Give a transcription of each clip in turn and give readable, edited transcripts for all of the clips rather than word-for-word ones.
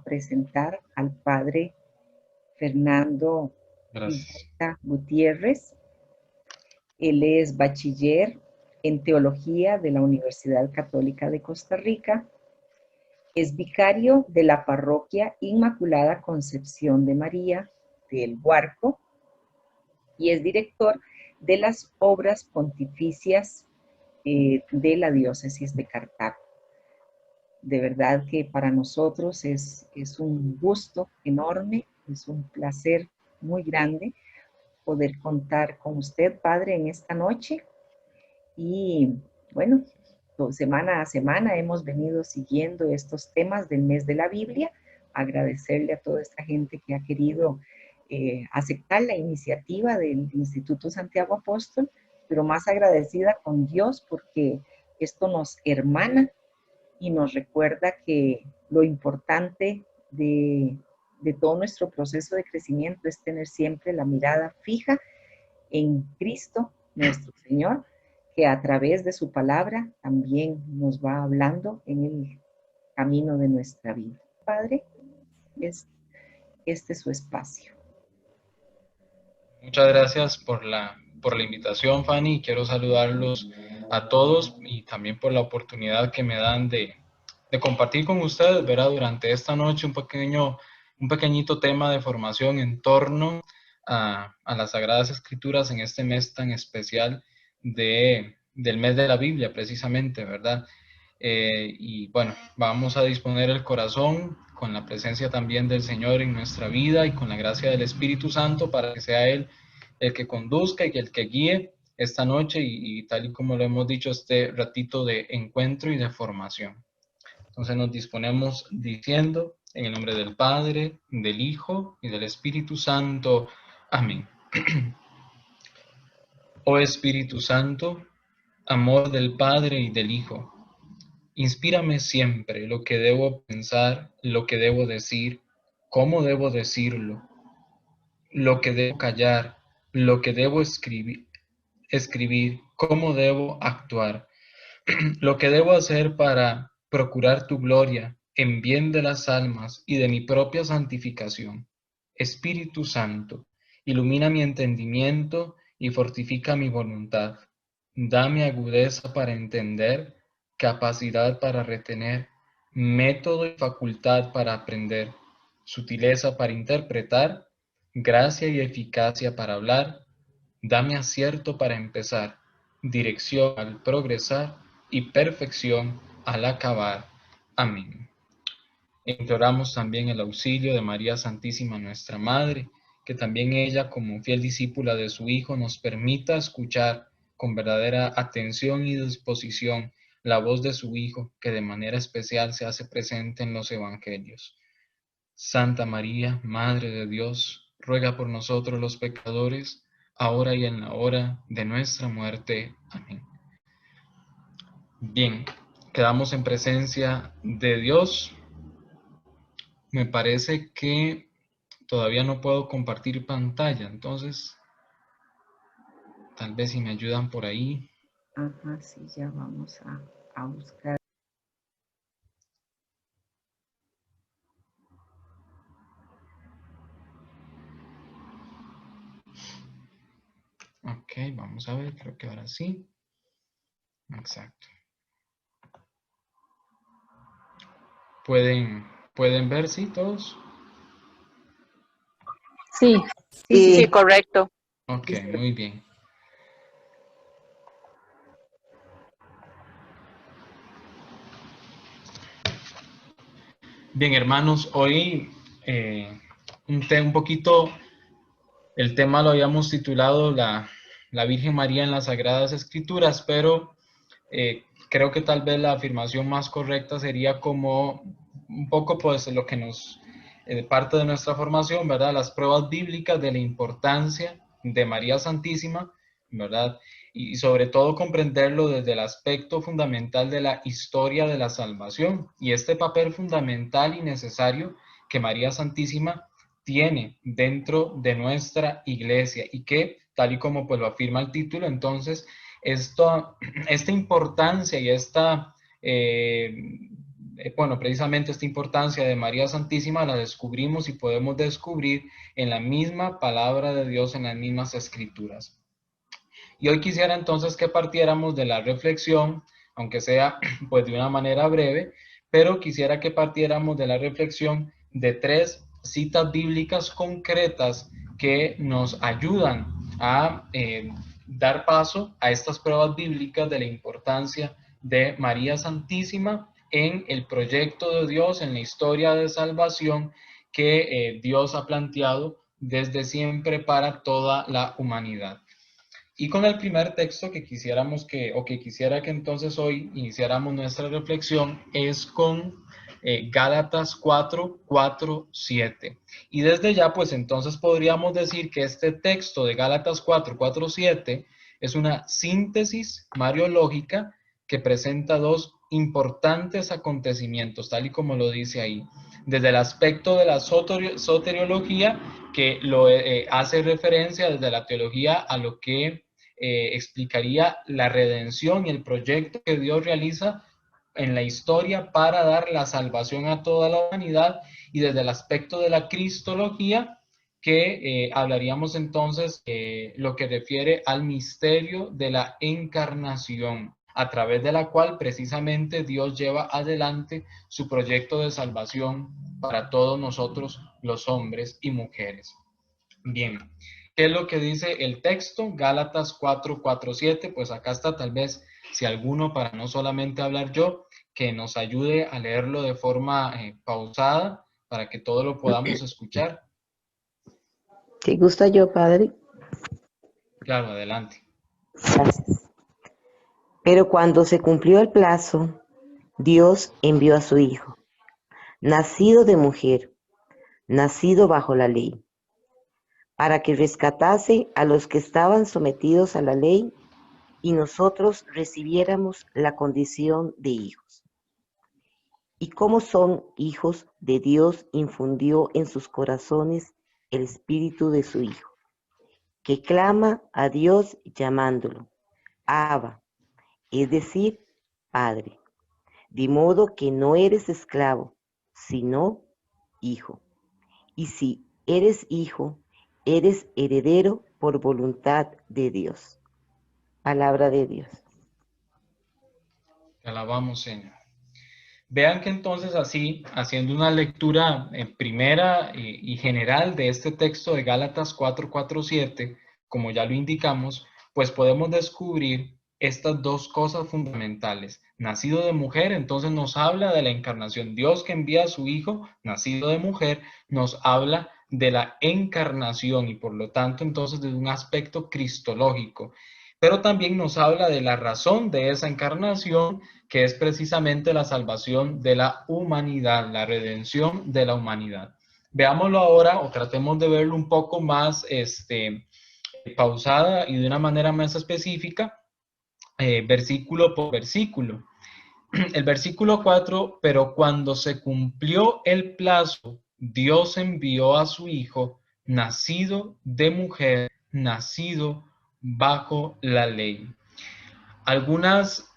presentar al padre Fernando Villeta Gutiérrez. Él es bachiller en teología de la Universidad Católica de Costa Rica. Es vicario de la parroquia Inmaculada Concepción de María del Guarco y es director de las obras pontificias de la diócesis de Cartago. De verdad que para nosotros es un gusto enorme, es un placer muy grande poder contar con usted, Padre, en esta noche. Y bueno, semana a semana hemos venido siguiendo estos temas del mes de la Biblia. Agradecerle a toda esta gente que ha querido aceptar la iniciativa del Instituto Santiago Apóstol, pero más agradecida con Dios porque esto nos hermana y nos recuerda que lo importante de todo nuestro proceso de crecimiento es tener siempre la mirada fija en Cristo, nuestro Señor, que a través de su palabra también nos va hablando en el camino de nuestra vida. Padre, este es su espacio. Muchas gracias por la invitación, Fanny. Quiero saludarlos a todos y también por la oportunidad que me dan de compartir con ustedes, ¿verdad? Durante esta noche un pequeñito tema de formación en torno a las Sagradas Escrituras en este mes tan especial del mes de la Biblia, precisamente, ¿verdad? Y bueno, vamos a disponer el corazón con la presencia también del Señor en nuestra vida y con la gracia del Espíritu Santo para que sea Él el que conduzca y el que guíe esta noche y tal y como lo hemos dicho, este ratito de encuentro y de formación. Entonces nos disponemos diciendo en el nombre del Padre, del Hijo y del Espíritu Santo. Amén. Oh Espíritu Santo, amor del Padre y del Hijo, inspírame siempre lo que debo pensar, lo que debo decir, cómo debo decirlo, lo que debo callar, lo que debo escribir, cómo debo actuar, lo que debo hacer para procurar tu gloria en bien de las almas y de mi propia santificación. Espíritu Santo, ilumina mi entendimiento y fortifica mi voluntad. Dame agudeza para entender, capacidad para retener, método y facultad para aprender, sutileza para interpretar, gracia y eficacia para hablar. Dame acierto para empezar, dirección al progresar y perfección al acabar. Amén. Imploramos también el auxilio de María Santísima, nuestra Madre, que también ella, como fiel discípula de su Hijo, nos permita escuchar con verdadera atención y disposición la voz de su Hijo, que de manera especial se hace presente en los Evangelios. Santa María, Madre de Dios, ruega por nosotros los pecadores, ahora y en la hora de nuestra muerte. Amén. Bien, quedamos en presencia de Dios. Me parece que todavía no puedo compartir pantalla, entonces tal vez si me ayudan por ahí. Ajá, sí, ya vamos a buscar. Ok, vamos a ver, creo que ahora sí. Exacto. ¿Pueden ver, sí, todos? Sí, Sí, correcto. Ok, muy bien. Bien, hermanos, hoy un poquito, el tema lo habíamos titulado la Virgen María en las Sagradas Escrituras, pero creo que tal vez la afirmación más correcta sería como un poco pues lo que nos parte de nuestra formación, ¿verdad? Las pruebas bíblicas de la importancia de María Santísima, ¿verdad? Y sobre todo comprenderlo desde el aspecto fundamental de la historia de la salvación y este papel fundamental y necesario que María Santísima tiene dentro de nuestra iglesia y que, tal y como pues lo afirma el título, entonces, esta importancia y esta bueno, precisamente esta importancia de María Santísima la descubrimos y podemos descubrir en la misma palabra de Dios, en las mismas escrituras. Y hoy quisiera entonces que partiéramos de la reflexión, aunque sea pues de una manera breve, pero quisiera que partiéramos de la reflexión de 3 citas bíblicas concretas que nos ayudan a dar paso a estas pruebas bíblicas de la importancia de María Santísima en el proyecto de Dios, en la historia de salvación que Dios ha planteado desde siempre para toda la humanidad. Y con el primer texto que quisiéramos que quisiera que entonces hoy iniciáramos nuestra reflexión es con Gálatas 4, 4, 7. Y desde ya, pues entonces podríamos decir que este texto de Gálatas 4, 4, 7 es una síntesis mariológica que presenta dos importantes acontecimientos, tal y como lo dice ahí. Desde el aspecto de la soteriología, que lo hace referencia desde la teología a lo que explicaría la redención y el proyecto que Dios realiza en la historia para dar la salvación a toda la humanidad, y desde el aspecto de la cristología, que hablaríamos entonces lo que refiere al misterio de la encarnación, a través de la cual precisamente Dios lleva adelante su proyecto de salvación para todos nosotros los hombres y mujeres. Bien, ¿qué es lo que dice el texto? Gálatas 4, 4, 7, pues acá está, tal vez si alguno, para no solamente hablar yo, que nos ayude a leerlo de forma pausada para que todos lo podamos escuchar. Si gusta yo, Padre. Claro, adelante. Gracias. Pero cuando se cumplió el plazo, Dios envió a su Hijo, nacido de mujer, nacido bajo la ley, para que rescatase a los que estaban sometidos a la ley y nosotros recibiéramos la condición de hijos. Y como son hijos de Dios, infundió en sus corazones el espíritu de su Hijo, que clama a Dios llamándolo Abba, es decir, Padre. De modo que no eres esclavo, sino hijo. Y si eres hijo, eres heredero por voluntad de Dios. Palabra de Dios. Te alabamos, Señor. Vean que entonces así, haciendo una lectura primera y general de este texto de Gálatas 4, 4, 7, como ya lo indicamos, pues podemos descubrir estas dos cosas fundamentales. Nacido de mujer, entonces nos habla de la encarnación. Dios que envía a su Hijo, nacido de mujer, nos habla de la encarnación y por lo tanto entonces de un aspecto cristológico. Pero también nos habla de la razón de esa encarnación, que es precisamente la salvación de la humanidad, la redención de la humanidad. Veámoslo ahora, o tratemos de verlo un poco más pausada y de una manera más específica, versículo por versículo. El versículo 4, pero cuando se cumplió el plazo, Dios envió a su Hijo, nacido de mujer, nacido bajo la ley. Algunas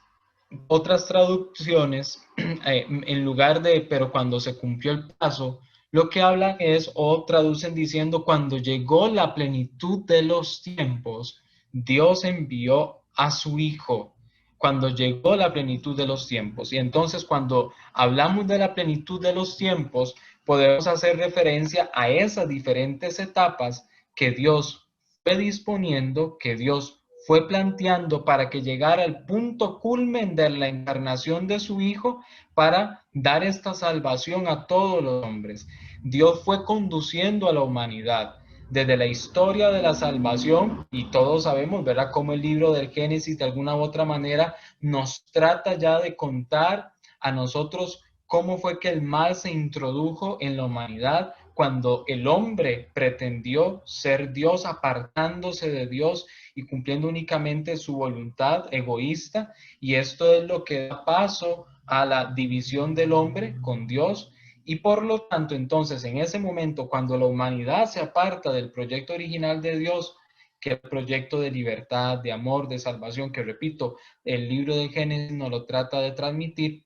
otras traducciones, en lugar de pero cuando se cumplió el plazo, lo que hablan es o traducen diciendo cuando llegó la plenitud de los tiempos, Dios envió a su Hijo. Cuando llegó la plenitud de los tiempos. Y entonces cuando hablamos de la plenitud de los tiempos, podemos hacer referencia a esas diferentes etapas que Dios fue disponiendo, que Dios fue planteando para que llegara al punto culmen de la encarnación de su Hijo para dar esta salvación a todos los hombres. Dios fue conduciendo a la humanidad desde la historia de la salvación, y todos sabemos, ¿verdad?, cómo el libro del Génesis de alguna u otra manera nos trata ya de contar a nosotros cómo fue que el mal se introdujo en la humanidad cuando el hombre pretendió ser Dios, apartándose de Dios y cumpliendo únicamente su voluntad egoísta, y esto es lo que da paso a la división del hombre con Dios. Y por lo tanto, entonces, en ese momento, cuando la humanidad se aparta del proyecto original de Dios, que es el proyecto de libertad, de amor, de salvación, que repito, el libro de Génesis nos lo trata de transmitir,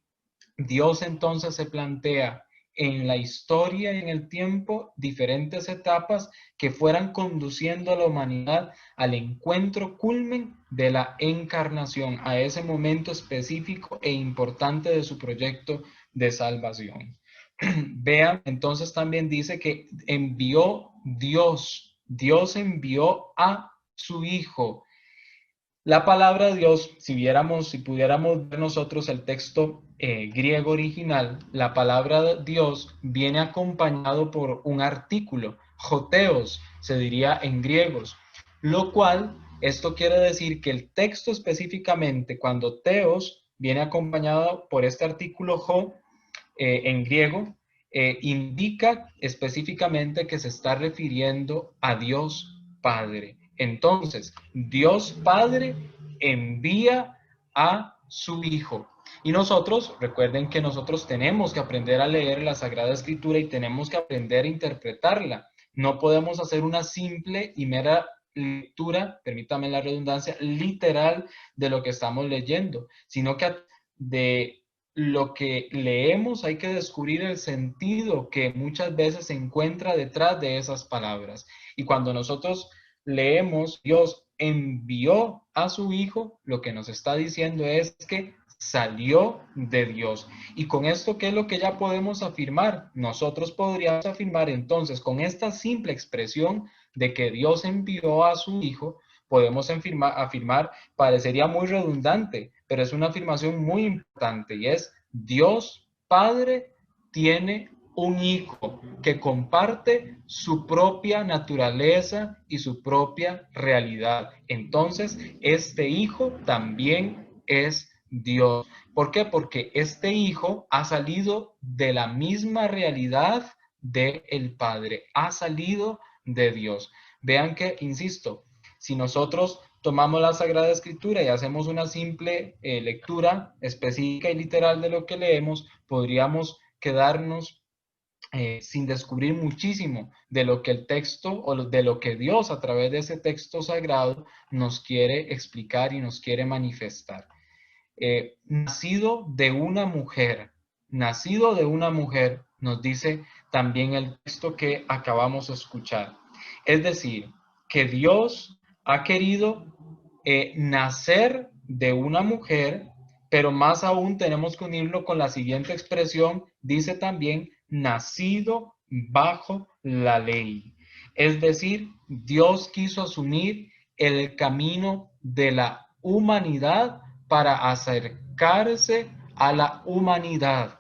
Dios entonces se plantea en la historia y en el tiempo diferentes etapas que fueran conduciendo a la humanidad al encuentro culmen de la encarnación, a ese momento específico e importante de su proyecto de salvación. Vean, entonces también dice que envió Dios envió a su Hijo. La palabra Dios, si pudiéramos ver nosotros el texto griego original, la palabra Dios viene acompañado por un artículo, joteos, se diría en griegos, lo cual, esto quiere decir que el texto específicamente, cuando teos viene acompañado por este artículo jo, en griego, indica específicamente que se está refiriendo a Dios Padre. Entonces, Dios Padre envía a su Hijo. Y nosotros, recuerden que nosotros tenemos que aprender a leer la Sagrada Escritura y tenemos que aprender a interpretarla. No podemos hacer una simple y mera lectura, permítame la redundancia, literal de lo que estamos leyendo, sino que de lo que leemos hay que descubrir el sentido que muchas veces se encuentra detrás de esas palabras. Y cuando nosotros leemos Dios envió a su Hijo, lo que nos está diciendo es que salió de Dios. Y con esto, ¿qué es lo que ya podemos afirmar? Nosotros podríamos afirmar entonces con esta simple expresión de que Dios envió a su Hijo, podemos afirmar, parecería muy redundante, pero es una afirmación muy importante y es Dios Padre tiene un hijo que comparte su propia naturaleza y su propia realidad. Entonces, este hijo también es Dios. ¿Por qué? Porque este hijo ha salido de la misma realidad del Padre, ha salido de Dios. Vean que, insisto, si nosotros tomamos la Sagrada Escritura y hacemos una simple lectura específica y literal de lo que leemos, podríamos quedarnos sin descubrir muchísimo de lo que el texto o de lo que Dios a través de ese texto sagrado nos quiere explicar y nos quiere manifestar. Nacido de una mujer, nos dice también el texto que acabamos de escuchar. Es decir, que Dios ha querido nacer de una mujer, pero más aún tenemos que unirlo con la siguiente expresión, dice también, nacido bajo la ley. Es decir, Dios quiso asumir el camino de la humanidad para acercarse a la humanidad.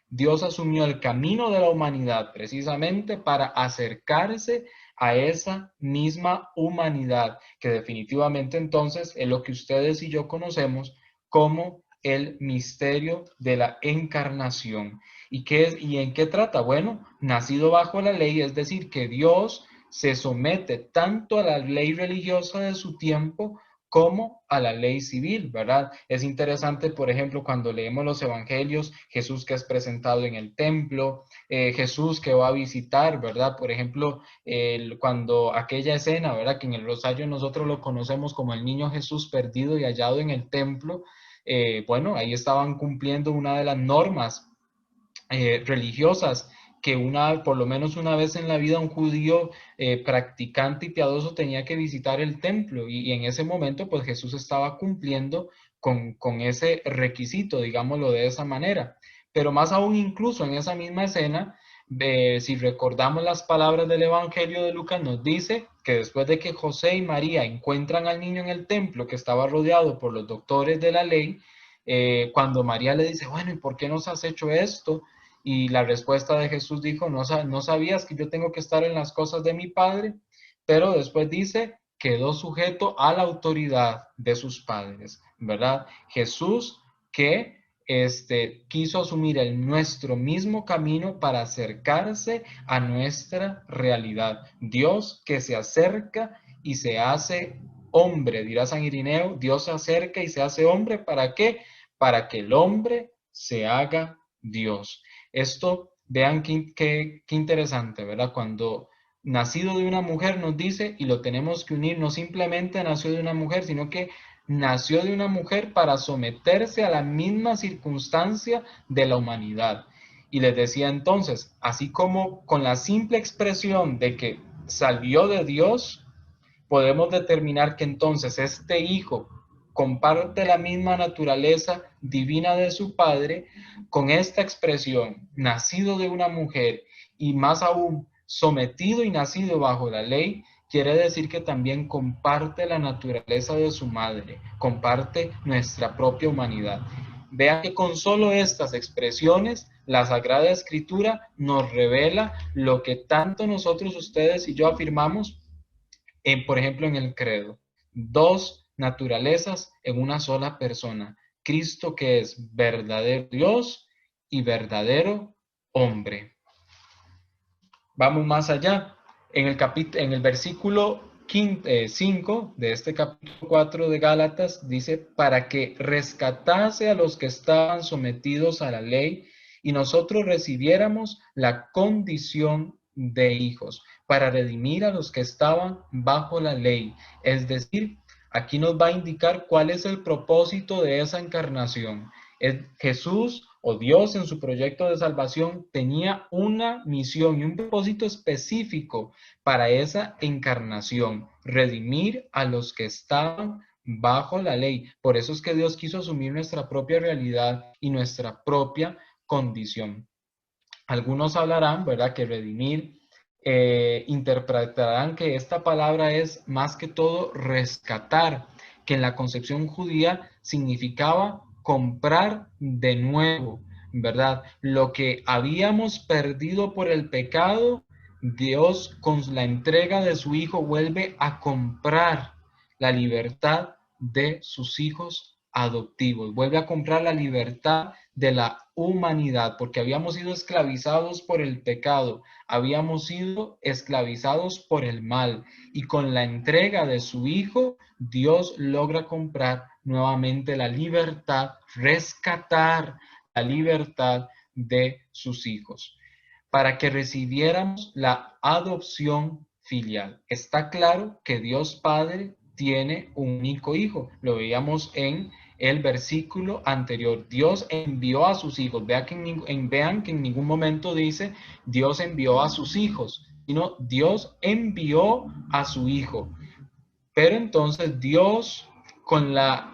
Dios asumió el camino de la humanidad precisamente para acercarse a esa misma humanidad, que definitivamente entonces es lo que ustedes y yo conocemos como el misterio de la encarnación. ¿Y en qué trata? Bueno, nacido bajo la ley, es decir, que Dios se somete tanto a la ley religiosa de su tiempo como a la ley civil, ¿verdad? Es interesante, por ejemplo, cuando leemos los evangelios, Jesús que es presentado en el templo, Jesús que va a visitar, ¿verdad? Por ejemplo, cuando aquella escena, ¿verdad? Que en el Rosario nosotros lo conocemos como el niño Jesús perdido y hallado en el templo, bueno, ahí estaban cumpliendo una de las normas religiosas que por lo menos una vez en la vida un judío practicante y piadoso tenía que visitar el templo y en ese momento pues Jesús estaba cumpliendo con ese requisito, digámoslo de esa manera. Pero más aún incluso en esa misma escena, si recordamos las palabras del Evangelio de Lucas, nos dice que después de que José y María encuentran al niño en el templo que estaba rodeado por los doctores de la ley, cuando María le dice, bueno, ¿y por qué nos has hecho esto? Y la respuesta de Jesús dijo, no sabías que yo tengo que estar en las cosas de mi Padre, pero después dice, quedó sujeto a la autoridad de sus padres, ¿verdad? Jesús que quiso asumir nuestro mismo camino para acercarse a nuestra realidad. Dios que se acerca y se hace hombre, dirá San Irineo, Dios se acerca y se hace hombre, ¿para qué? Para que el hombre se haga Dios. Esto, vean qué interesante, ¿verdad? Cuando nacido de una mujer nos dice, y lo tenemos que unir, no simplemente nació de una mujer, sino que nació de una mujer para someterse a la misma circunstancia de la humanidad. Y les decía entonces, así como con la simple expresión de que salió de Dios, podemos determinar que entonces este hijo comparte la misma naturaleza divina de su padre. Con esta expresión, nacido de una mujer y más aún sometido y nacido bajo la ley, quiere decir que también comparte la naturaleza de su madre, comparte nuestra propia humanidad. Vean que con solo estas expresiones, la Sagrada Escritura nos revela lo que tanto nosotros, ustedes y yo afirmamos, por ejemplo, en el credo. Dos naturalezas en una sola persona. Cristo, que es verdadero Dios y verdadero hombre. Vamos más allá. En el versículo 5 de este capítulo 4 de Gálatas dice, para que rescatase a los que estaban sometidos a la ley y nosotros recibiéramos la condición de hijos, para redimir a los que estaban bajo la ley. Es decir, aquí nos va a indicar cuál es el propósito de esa encarnación. Jesús o Dios en su proyecto de salvación tenía una misión y un propósito específico para esa encarnación, redimir a los que estaban bajo la ley. Por eso es que Dios quiso asumir nuestra propia realidad y nuestra propia condición. Algunos hablarán, ¿verdad?, que redimir, interpretarán que esta palabra es más que todo rescatar, que en la concepción judía significaba comprar de nuevo, ¿verdad? Lo que habíamos perdido por el pecado, Dios con la entrega de su Hijo vuelve a comprar la libertad de sus hijos adoptivos, vuelve a comprar la libertad de la humanidad, porque habíamos sido esclavizados por el pecado, habíamos sido esclavizados por el mal, y con la entrega de su Hijo, Dios logra comprar nuevamente la libertad, rescatar la libertad de sus hijos, para que recibiéramos la adopción filial. Está claro que Dios Padre tiene un único hijo, lo veíamos en el versículo anterior. Dios envió a sus hijos. Vean que en ningún momento dice Dios envió a sus hijos, sino Dios envió a su hijo. Pero entonces Dios, con la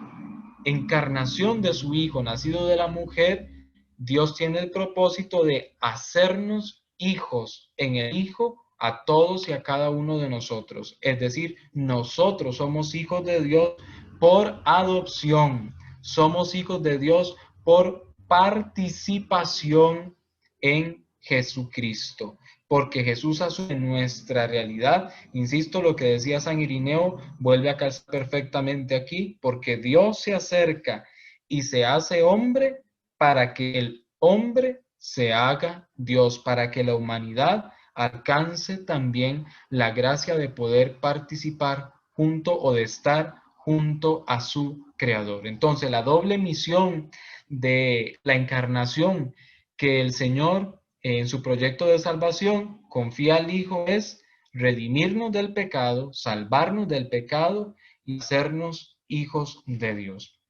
encarnación de su hijo nacido de la mujer, Dios tiene el propósito de hacernos hijos en el Hijo a todos y a cada uno de nosotros. Es decir, nosotros somos hijos de Dios por adopción. Somos hijos de Dios por participación en Jesucristo, porque Jesús asume nuestra realidad. Insisto, lo que decía San Irineo vuelve a calzar perfectamente aquí, porque Dios se acerca y se hace hombre para que el hombre se haga Dios, para que la humanidad alcance también la gracia de poder participar junto o de estar junto a su Creador. Entonces, la doble misión de la encarnación que el Señor en su proyecto de salvación confía al Hijo es redimirnos del pecado, salvarnos del pecado y hacernos hijos de Dios.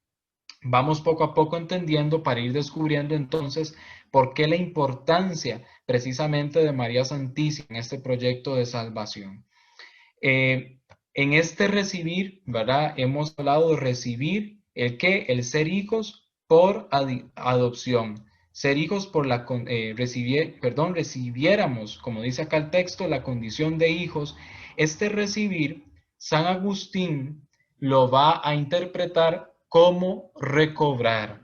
Vamos poco a poco entendiendo para ir descubriendo entonces por qué la importancia precisamente de María Santísima en este proyecto de salvación. En este recibir, ¿verdad? Hemos hablado de recibir el qué, el ser hijos por adopción. Ser hijos por la, recibiéramos, como dice acá el texto, la condición de hijos. Este recibir, San Agustín lo va a interpretar como recobrar.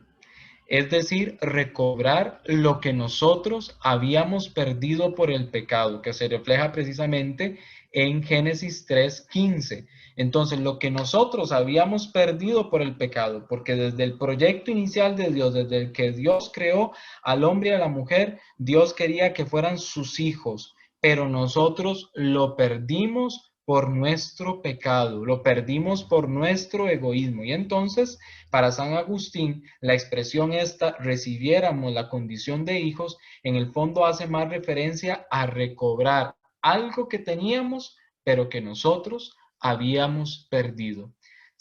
Es decir, recobrar lo que nosotros habíamos perdido por el pecado, que se refleja precisamente en Génesis 3:15. Entonces, lo que nosotros habíamos perdido por el pecado, porque desde el proyecto inicial de Dios, desde el que Dios creó al hombre y a la mujer, Dios quería que fueran sus hijos, pero nosotros lo perdimos por nuestro pecado, lo perdimos por nuestro egoísmo. Y entonces, para San Agustín, la expresión esta, recibiéramos la condición de hijos, en el fondo hace más referencia a recobrar algo que teníamos, pero que nosotros habíamos perdido.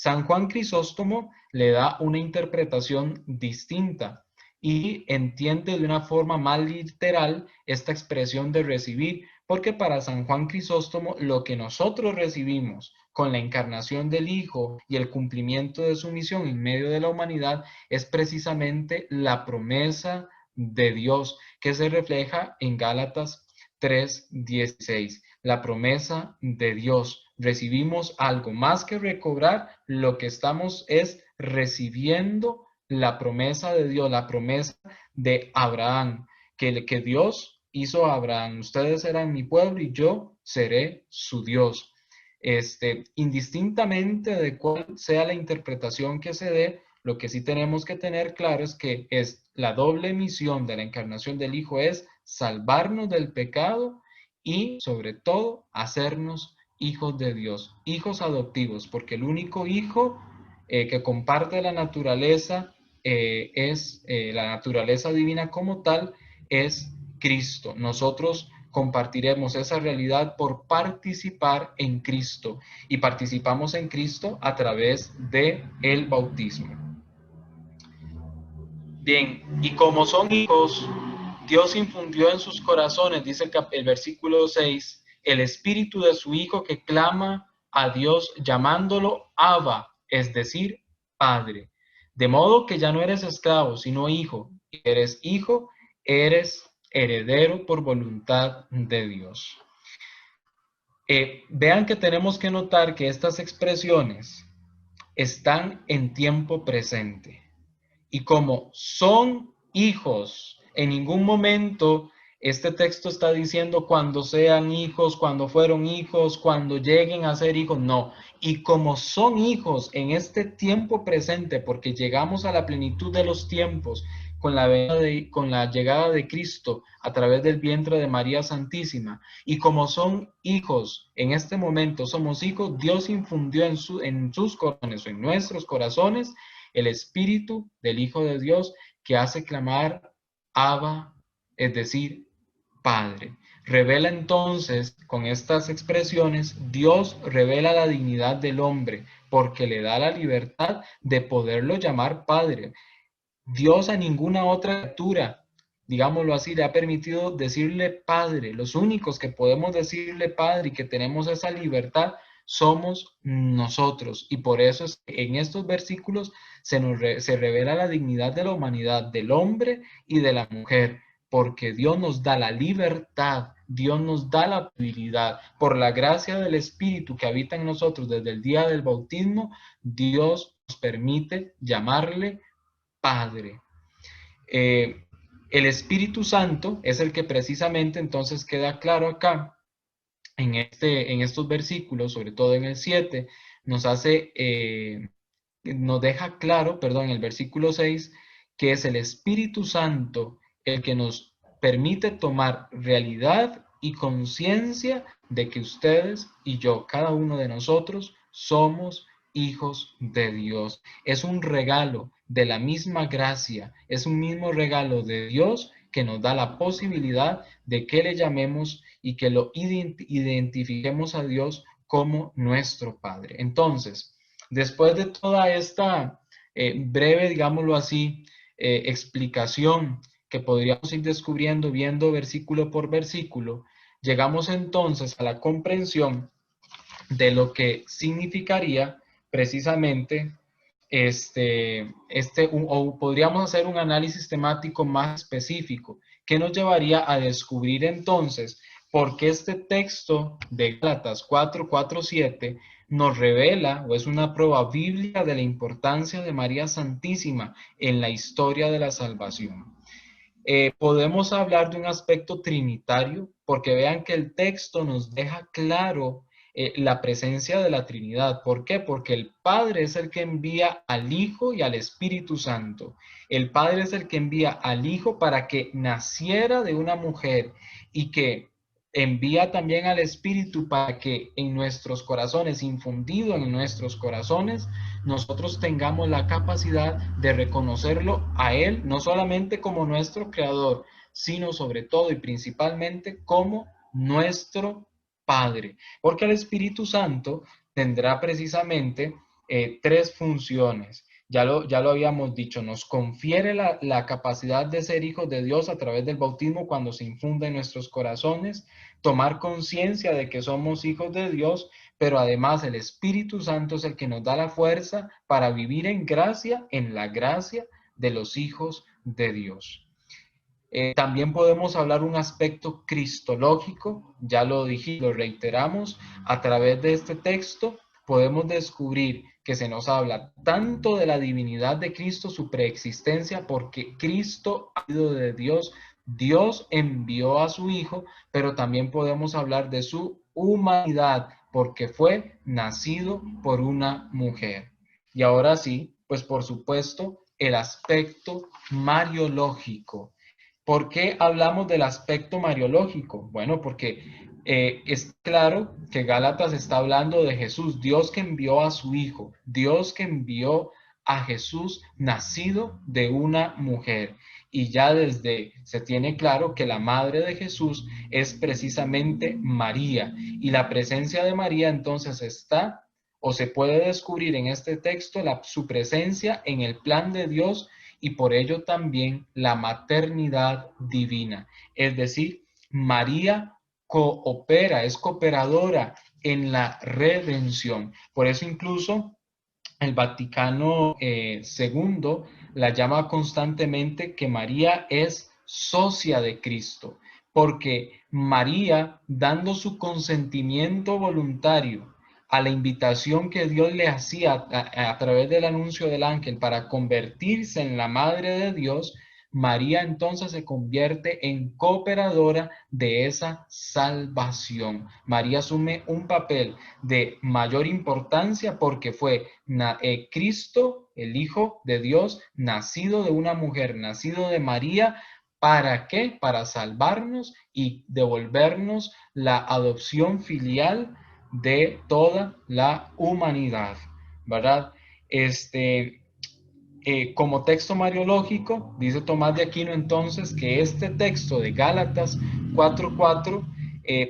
San Juan Crisóstomo le da una interpretación distinta y entiende de una forma más literal esta expresión de recibir, porque para San Juan Crisóstomo lo que nosotros recibimos con la encarnación del Hijo y el cumplimiento de su misión en medio de la humanidad es precisamente la promesa de Dios que se refleja en Gálatas 3:16. La promesa de Dios. Recibimos algo más que recobrar, lo que estamos es recibiendo la promesa de Dios, la promesa de Abraham, que Dios hizo a Abraham. Ustedes serán mi pueblo y yo seré su Dios. Indistintamente de cuál sea la interpretación que se dé, lo que sí tenemos que tener claro es que es la doble misión de la encarnación del Hijo es salvarnos del pecado y sobre todo hacernos hijos de Dios, hijos adoptivos, porque el único hijo que comparte la naturaleza la naturaleza divina como tal, es Cristo. Nosotros compartiremos esa realidad por participar en Cristo y participamos en Cristo a través de el bautismo. Bien, y como son hijos, Dios infundió en sus corazones, dice el versículo 6, el espíritu de su Hijo que clama a Dios llamándolo Abba, es decir, Padre. De modo que ya no eres esclavo, sino hijo. Y eres hijo, eres heredero por voluntad de Dios. Vean que tenemos que notar que estas expresiones están en tiempo presente. Y como son hijos, en ningún momento este texto está diciendo cuando sean hijos, cuando fueron hijos, cuando lleguen a ser hijos, no. Y como son hijos en este tiempo presente, porque llegamos a la plenitud de los tiempos con la llegada de Cristo a través del vientre de María Santísima, y como son hijos en este momento, somos hijos, Dios infundió en sus corazones, en nuestros corazones, el Espíritu del Hijo de Dios que hace clamar Abba, es decir, Padre. Revela entonces, con estas expresiones, Dios revela la dignidad del hombre porque le da la libertad de poderlo llamar Padre. Dios a ninguna otra criatura, digámoslo así, le ha permitido decirle Padre. Los únicos que podemos decirle Padre y que tenemos esa libertad somos nosotros. Y por eso es que en estos versículos se revela la dignidad de la humanidad, del hombre y de la mujer, porque Dios nos da la libertad, Dios nos da la habilidad, por la gracia del Espíritu que habita en nosotros desde el día del bautismo, Dios nos permite llamarle Padre. El Espíritu Santo es el que precisamente entonces queda claro acá, en estos versículos, sobre todo en el 7, nos deja claro, perdón, en el versículo 6, que es el Espíritu Santo el que nos permite tomar realidad y conciencia de que ustedes y yo, cada uno de nosotros, somos hijos de Dios. Es un regalo de la misma gracia, es un mismo regalo de Dios que nos da la posibilidad de que le llamemos y que lo identifiquemos a Dios como nuestro Padre. Entonces, después de toda esta breve, digámoslo así, explicación que podríamos ir descubriendo viendo versículo por versículo, llegamos entonces a la comprensión de lo que significaría precisamente o podríamos hacer un análisis temático más específico que nos llevaría a descubrir entonces por qué este texto de Gálatas 4:7 nos revela o es una prueba bíblica de la importancia de María Santísima en la historia de la salvación. Podemos hablar de un aspecto trinitario porque vean que el texto nos deja claro la presencia de la Trinidad. ¿Por qué? Porque el Padre es el que envía al Hijo y al Espíritu Santo. El Padre es el que envía al Hijo para que naciera de una mujer y que envía también al Espíritu para que en nuestros corazones, infundido en nuestros corazones, nosotros tengamos la capacidad de reconocerlo a Él, no solamente como nuestro Creador, sino sobre todo y principalmente como nuestro Padre, porque el Espíritu Santo tendrá precisamente tres funciones. Ya lo habíamos dicho, nos confiere la capacidad de ser hijos de Dios a través del bautismo cuando se infunde en nuestros corazones, tomar conciencia de que somos hijos de Dios, pero además el Espíritu Santo es el que nos da la fuerza para vivir en gracia, en la gracia de los hijos de Dios. También podemos hablar un aspecto cristológico, ya lo dijimos, lo reiteramos, a través de este texto podemos descubrir que se nos habla tanto de la divinidad de Cristo, su preexistencia, porque Cristo ha sido de Dios, Dios envió a su Hijo, pero también podemos hablar de su humanidad, porque fue nacido por una mujer. Y ahora sí, pues por supuesto, el aspecto mariológico. ¿Por qué hablamos del aspecto mariológico? Bueno, porque es claro que Gálatas está hablando de Jesús, Dios que envió a su Hijo, Dios que envió a Jesús nacido de una mujer. Y ya desde se tiene claro que la madre de Jesús es precisamente María. Y la presencia de María entonces está, o se puede descubrir en este texto, su presencia en el plan de Dios y por ello también la maternidad divina. Es decir, María coopera, es cooperadora en la redención. Por eso incluso el Vaticano II la llama constantemente que María es socia de Cristo, porque María, dando su consentimiento voluntario a la invitación que Dios le hacía a través del anuncio del ángel para convertirse en la madre de Dios, María entonces se convierte en cooperadora de esa salvación. María asume un papel de mayor importancia porque fue Cristo, el Hijo de Dios, nacido de una mujer, nacido de María. ¿Para qué? Para salvarnos y devolvernos la adopción filial de toda la humanidad, ¿verdad? Como texto mariológico, dice Tomás de Aquino entonces que este texto de Gálatas 4:4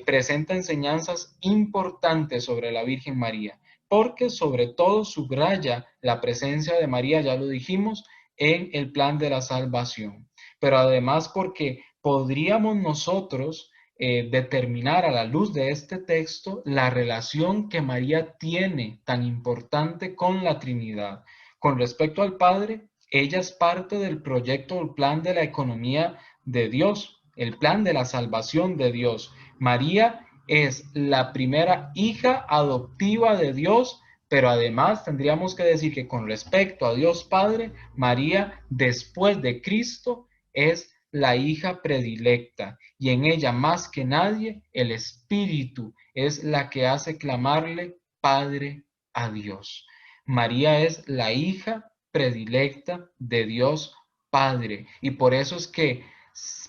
presenta enseñanzas importantes sobre la Virgen María, porque sobre todo subraya la presencia de María, ya lo dijimos, en el plan de la salvación, pero además porque podríamos nosotros determinar a la luz de este texto la relación que María tiene tan importante con la Trinidad. Con respecto al Padre, ella es parte del proyecto, el plan de la economía de Dios, el plan de la salvación de Dios. María es la primera hija adoptiva de Dios, pero además tendríamos que decir que con respecto a Dios Padre, María, después de Cristo, es la hija predilecta y en ella más que nadie el Espíritu es la que hace clamarle Padre a Dios. María es la hija predilecta de Dios Padre y por eso es que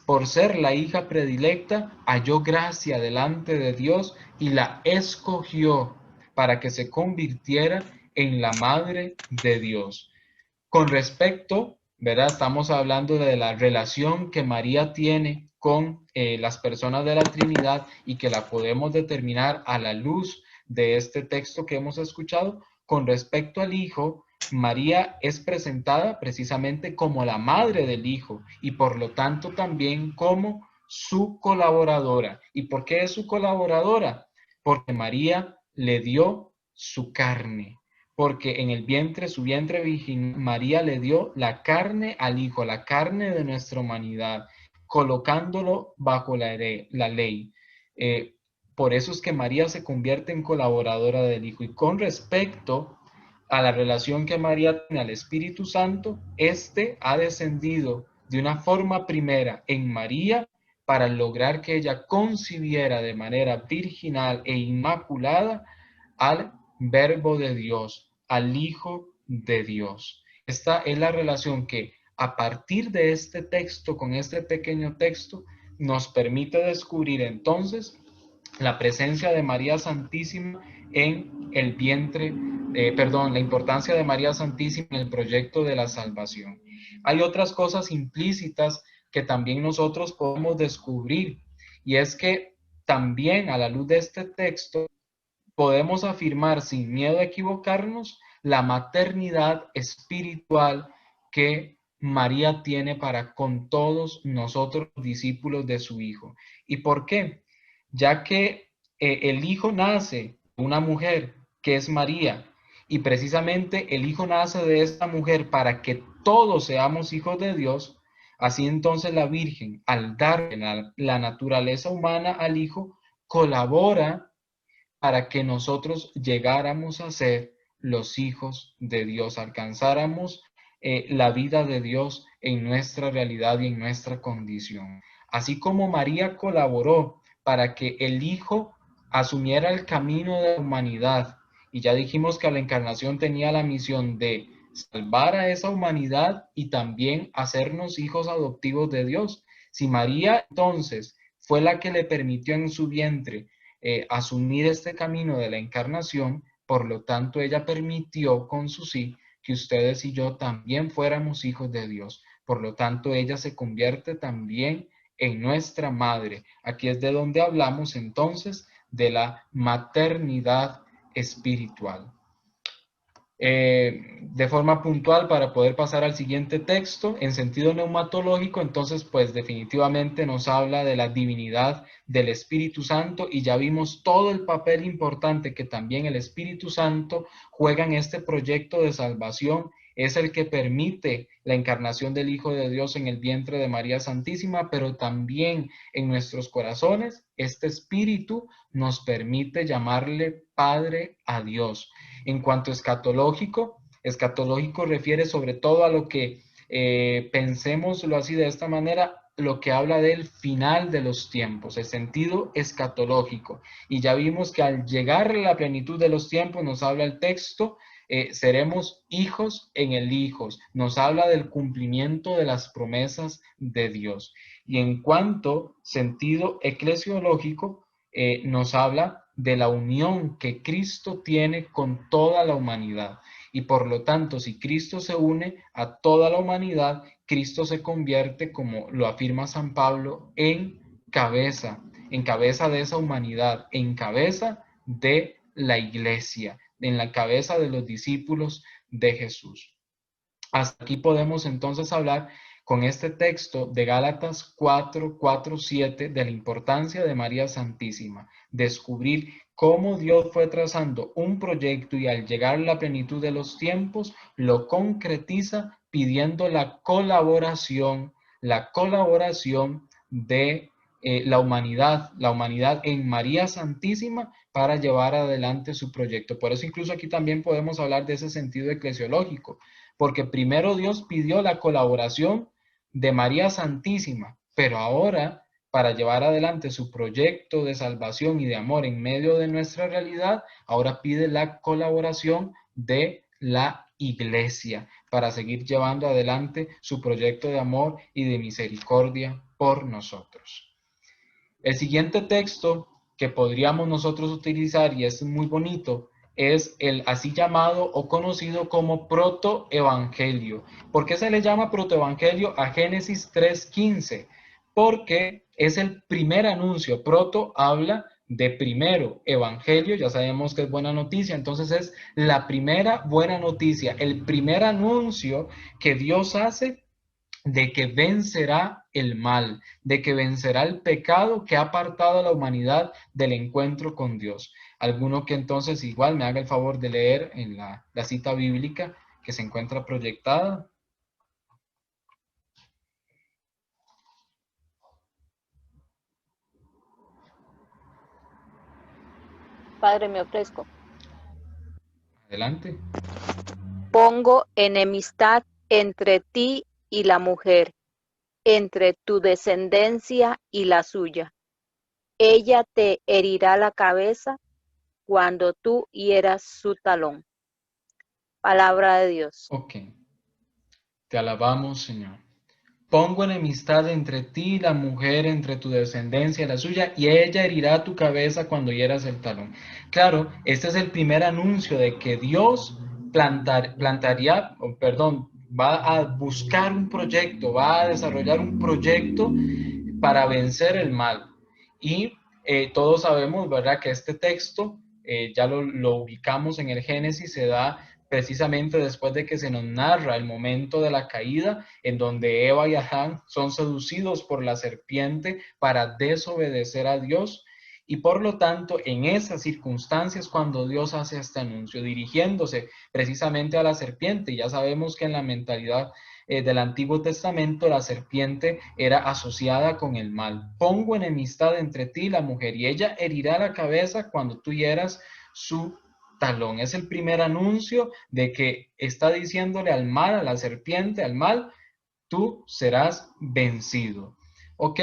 por ser la hija predilecta halló gracia delante de Dios y la escogió para que se convirtiera en la madre de Dios. Con respecto, ¿verdad? Estamos hablando de la relación que María tiene con las personas de la Trinidad y que la podemos determinar a la luz de este texto que hemos escuchado. Con respecto al Hijo, María es presentada precisamente como la madre del Hijo y por lo tanto también como su colaboradora. ¿Y por qué es su colaboradora? Porque María le dio su carne. Porque en el vientre, su vientre virginal, María le dio la carne al Hijo, la carne de nuestra humanidad, colocándolo bajo la ley. Por eso es que María se convierte en colaboradora del Hijo. Y con respecto a la relación que María tiene al Espíritu Santo, este ha descendido de una forma primera en María para lograr que ella concibiera de manera virginal e inmaculada al Verbo de Dios, al Hijo de Dios. Esta es la relación que a partir de este texto, con este pequeño texto, nos permite descubrir entonces la presencia de María Santísima en el vientre, la importancia de María Santísima en el proyecto de la salvación. Hay otras cosas implícitas que también nosotros podemos descubrir, y es que también a la luz de este texto podemos afirmar sin miedo a equivocarnos la maternidad espiritual que María tiene para con todos nosotros, discípulos de su Hijo. ¿Y por qué? Ya que el Hijo nace de una mujer que es María, y precisamente el Hijo nace de esta mujer para que todos seamos hijos de Dios. Así entonces la Virgen, al darle la naturaleza humana al Hijo, colabora para que nosotros llegáramos a ser los hijos de Dios, alcanzáramos la vida de Dios en nuestra realidad y en nuestra condición. Así como María colaboró para que el Hijo asumiera el camino de la humanidad, y ya dijimos que la encarnación tenía la misión de salvar a esa humanidad y también hacernos hijos adoptivos de Dios. Si María entonces fue la que le permitió en su vientre asumir este camino de la encarnación, por lo tanto ella permitió con su sí que ustedes y yo también fuéramos hijos de Dios. Por lo tanto ella se convierte también en nuestra madre. Aquí es de donde hablamos entonces de la maternidad espiritual. De forma puntual, para poder pasar al siguiente texto, en sentido neumatológico, entonces pues definitivamente nos habla de la divinidad del Espíritu Santo, y ya vimos todo el papel importante que también el Espíritu Santo juega en este proyecto de salvación. Es el que permite la encarnación del Hijo de Dios en el vientre de María Santísima, pero también en nuestros corazones este Espíritu nos permite llamarle Padre a Dios. En cuanto a escatológico refiere sobre todo a lo que pensémoslo así de esta manera, lo que habla del final de los tiempos, el sentido escatológico. Y ya vimos que al llegar a la plenitud de los tiempos, nos habla el texto, seremos hijos en el Hijos, nos habla del cumplimiento de las promesas de Dios. Y en cuanto sentido eclesiológico, nos habla de la unión que Cristo tiene con toda la humanidad. Y por lo tanto, si Cristo se une a toda la humanidad, Cristo se convierte, como lo afirma San Pablo, en cabeza de esa humanidad, en cabeza de la iglesia, en la cabeza de los discípulos de Jesús. Hasta aquí podemos entonces hablar con este texto de Gálatas 4:7 de la importancia de María Santísima, descubrir cómo Dios fue trazando un proyecto y al llegar a la plenitud de los tiempos lo concretiza pidiendo la colaboración de la humanidad en María Santísima para llevar adelante su proyecto. Por eso incluso aquí también podemos hablar de ese sentido eclesiológico, porque primero Dios pidió la colaboración de María Santísima, pero ahora, para llevar adelante su proyecto de salvación y de amor en medio de nuestra realidad, ahora pide la colaboración de la Iglesia para seguir llevando adelante su proyecto de amor y de misericordia por nosotros. El siguiente texto que podríamos nosotros utilizar, y es muy bonito, es el así llamado o conocido como protoevangelio. ¿Por qué se le llama protoevangelio a Génesis 3:15? Porque es el primer anuncio. Proto habla de primero, evangelio, ya sabemos que es buena noticia, entonces es la primera buena noticia, el primer anuncio que Dios hace de que vencerá el mal, de que vencerá el pecado que ha apartado a la humanidad del encuentro con Dios. Alguno que entonces igual me haga el favor de leer en la cita bíblica que se encuentra proyectada. Padre, me ofrezco. Adelante. Pongo enemistad entre ti y la mujer, entre tu descendencia y la suya. Ella te herirá la cabeza cuando tú hieras su talón. Palabra de Dios. Ok. Te alabamos, Señor. Pongo enemistad entre ti y la mujer, entre tu descendencia y la suya, y ella herirá tu cabeza cuando hieras el talón. Claro, este es el primer anuncio de que Dios va a buscar un proyecto, va a desarrollar un proyecto para vencer el mal. Y todos sabemos, ¿verdad?, que este texto, ya lo ubicamos en el Génesis, se da precisamente después de que se nos narra el momento de la caída, en donde Eva y Adán son seducidos por la serpiente para desobedecer a Dios. Y por lo tanto, en esas circunstancias, cuando Dios hace este anuncio, dirigiéndose precisamente a la serpiente, ya sabemos que en la mentalidad del Antiguo Testamento, la serpiente era asociada con el mal. Pongo enemistad entre ti y la mujer, y ella herirá la cabeza cuando tú hieras su talón. Es el primer anuncio de que está diciéndole al mal, a la serpiente, al mal, tú serás vencido. ¿Ok?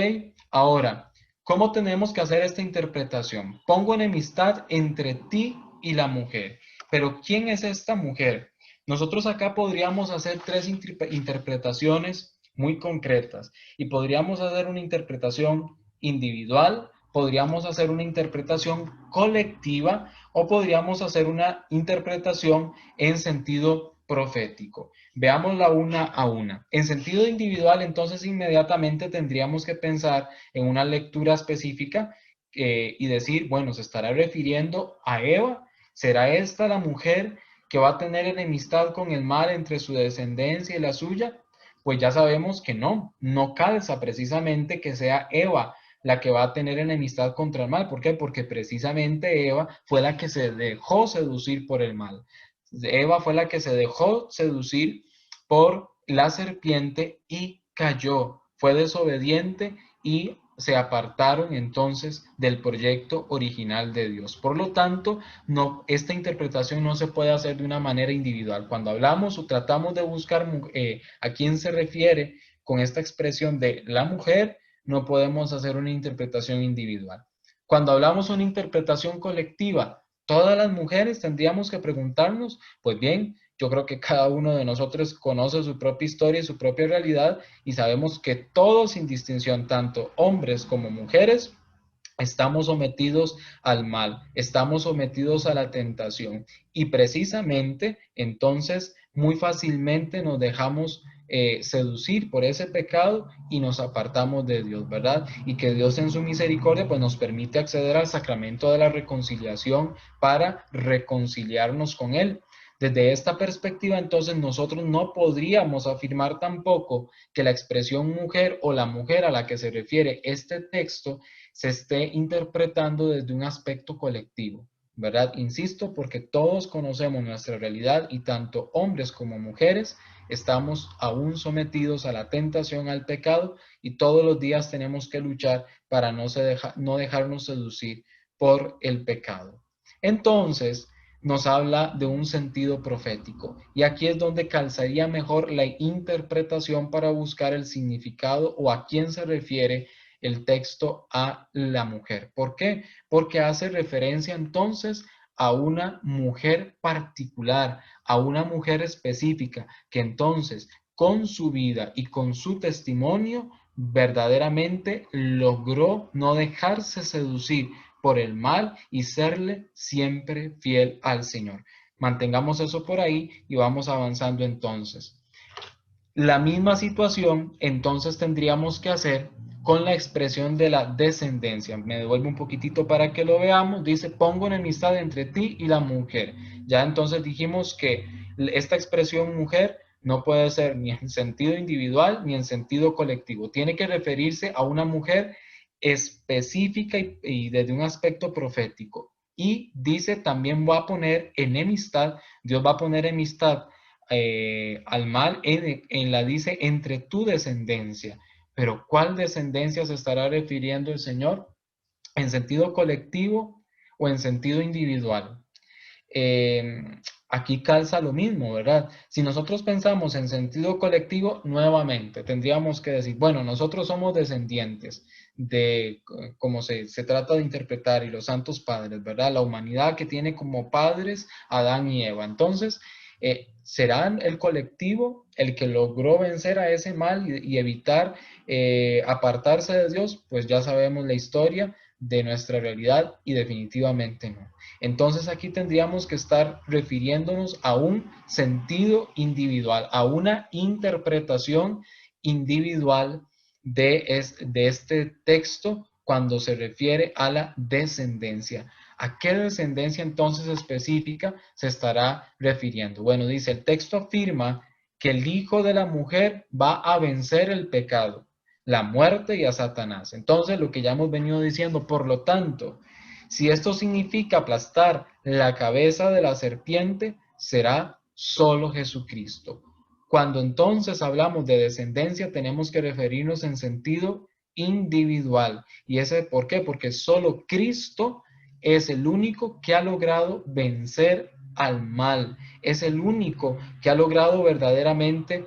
Ahora, ¿cómo tenemos que hacer esta interpretación? Pongo enemistad entre ti y la mujer. Pero ¿quién es esta mujer? Nosotros acá podríamos hacer tres interpretaciones muy concretas y podríamos hacer una interpretación individual, podríamos hacer una interpretación colectiva o podríamos hacer una interpretación en sentido profético. Veámosla una a una. En sentido individual, entonces inmediatamente tendríamos que pensar en una lectura específica y decir, bueno, se estará refiriendo a Eva. ¿Será esta la mujer que va a tener enemistad con el mal entre su descendencia y la suya? Pues ya sabemos que no calza precisamente que sea Eva la que va a tener enemistad contra el mal. ¿Por qué? Porque precisamente Eva fue la que se dejó seducir por el mal. Eva fue la que se dejó seducir por la serpiente y cayó. Fue desobediente y se apartaron entonces del proyecto original de Dios. Por lo tanto, esta interpretación no se puede hacer de una manera individual. Cuando hablamos o tratamos de buscar a quién se refiere con esta expresión de la mujer, no podemos hacer una interpretación individual. Cuando hablamos una interpretación colectiva, todas las mujeres tendríamos que preguntarnos, pues bien, yo creo que cada uno de nosotros conoce su propia historia y su propia realidad y sabemos que todos sin distinción, tanto hombres como mujeres, estamos sometidos al mal, estamos sometidos a la tentación y precisamente entonces muy fácilmente nos dejamos seducir por ese pecado y nos apartamos de Dios, ¿verdad? Y que Dios en su misericordia pues nos permite acceder al sacramento de la reconciliación para reconciliarnos con Él. Desde esta perspectiva, entonces, nosotros no podríamos afirmar tampoco que la expresión mujer o la mujer a la que se refiere este texto se esté interpretando desde un aspecto colectivo, ¿verdad? Insisto, porque todos conocemos nuestra realidad y tanto hombres como mujeres estamos aún sometidos a la tentación, al pecado y todos los días tenemos que luchar para no dejarnos seducir por el pecado. Entonces, nos habla de un sentido profético y aquí es donde calzaría mejor la interpretación para buscar el significado o a quién se refiere el texto a la mujer. ¿Por qué? Porque hace referencia entonces a una mujer particular, a una mujer específica, que entonces con su vida y con su testimonio verdaderamente logró no dejarse seducir por el mal y serle siempre fiel al Señor. Mantengamos eso por ahí y vamos avanzando entonces. La misma situación entonces tendríamos que hacer con la expresión de la descendencia. Me devuelvo un poquitito para que lo veamos. Dice, pongo enemistad entre ti y la mujer. Ya entonces dijimos que esta expresión mujer no puede ser ni en sentido individual ni en sentido colectivo. Tiene que referirse a una mujer específica y desde un aspecto profético. Y dice, también va a poner enemistad. Dios va a poner enemistad al mal dice entre tu descendencia. Pero ¿cuál descendencia se estará refiriendo el Señor? ¿En sentido colectivo o en sentido individual? Aquí calza lo mismo, ¿verdad? Si nosotros pensamos en sentido colectivo, nuevamente tendríamos que decir, bueno, nosotros somos descendientes de, como se trata de interpretar, y los santos padres, ¿verdad? La humanidad que tiene como padres Adán y Eva. Entonces, ¿será el colectivo el que logró vencer a ese mal y evitar apartarse de Dios? Pues ya sabemos la historia de nuestra realidad y definitivamente no. Entonces aquí tendríamos que estar refiriéndonos a un sentido individual, a una interpretación individual de este texto cuando se refiere a la descendencia. ¿A qué descendencia entonces específica se estará refiriendo? Bueno, dice, el texto afirma que el Hijo de la mujer va a vencer el pecado, la muerte y a Satanás. Entonces, lo que ya hemos venido diciendo, por lo tanto, si esto significa aplastar la cabeza de la serpiente, será solo Jesucristo. Cuando entonces hablamos de descendencia, tenemos que referirnos en sentido individual. ¿Y ese por qué? Porque solo Cristo es el único que ha logrado vencer al mal. Es el único que ha logrado verdaderamente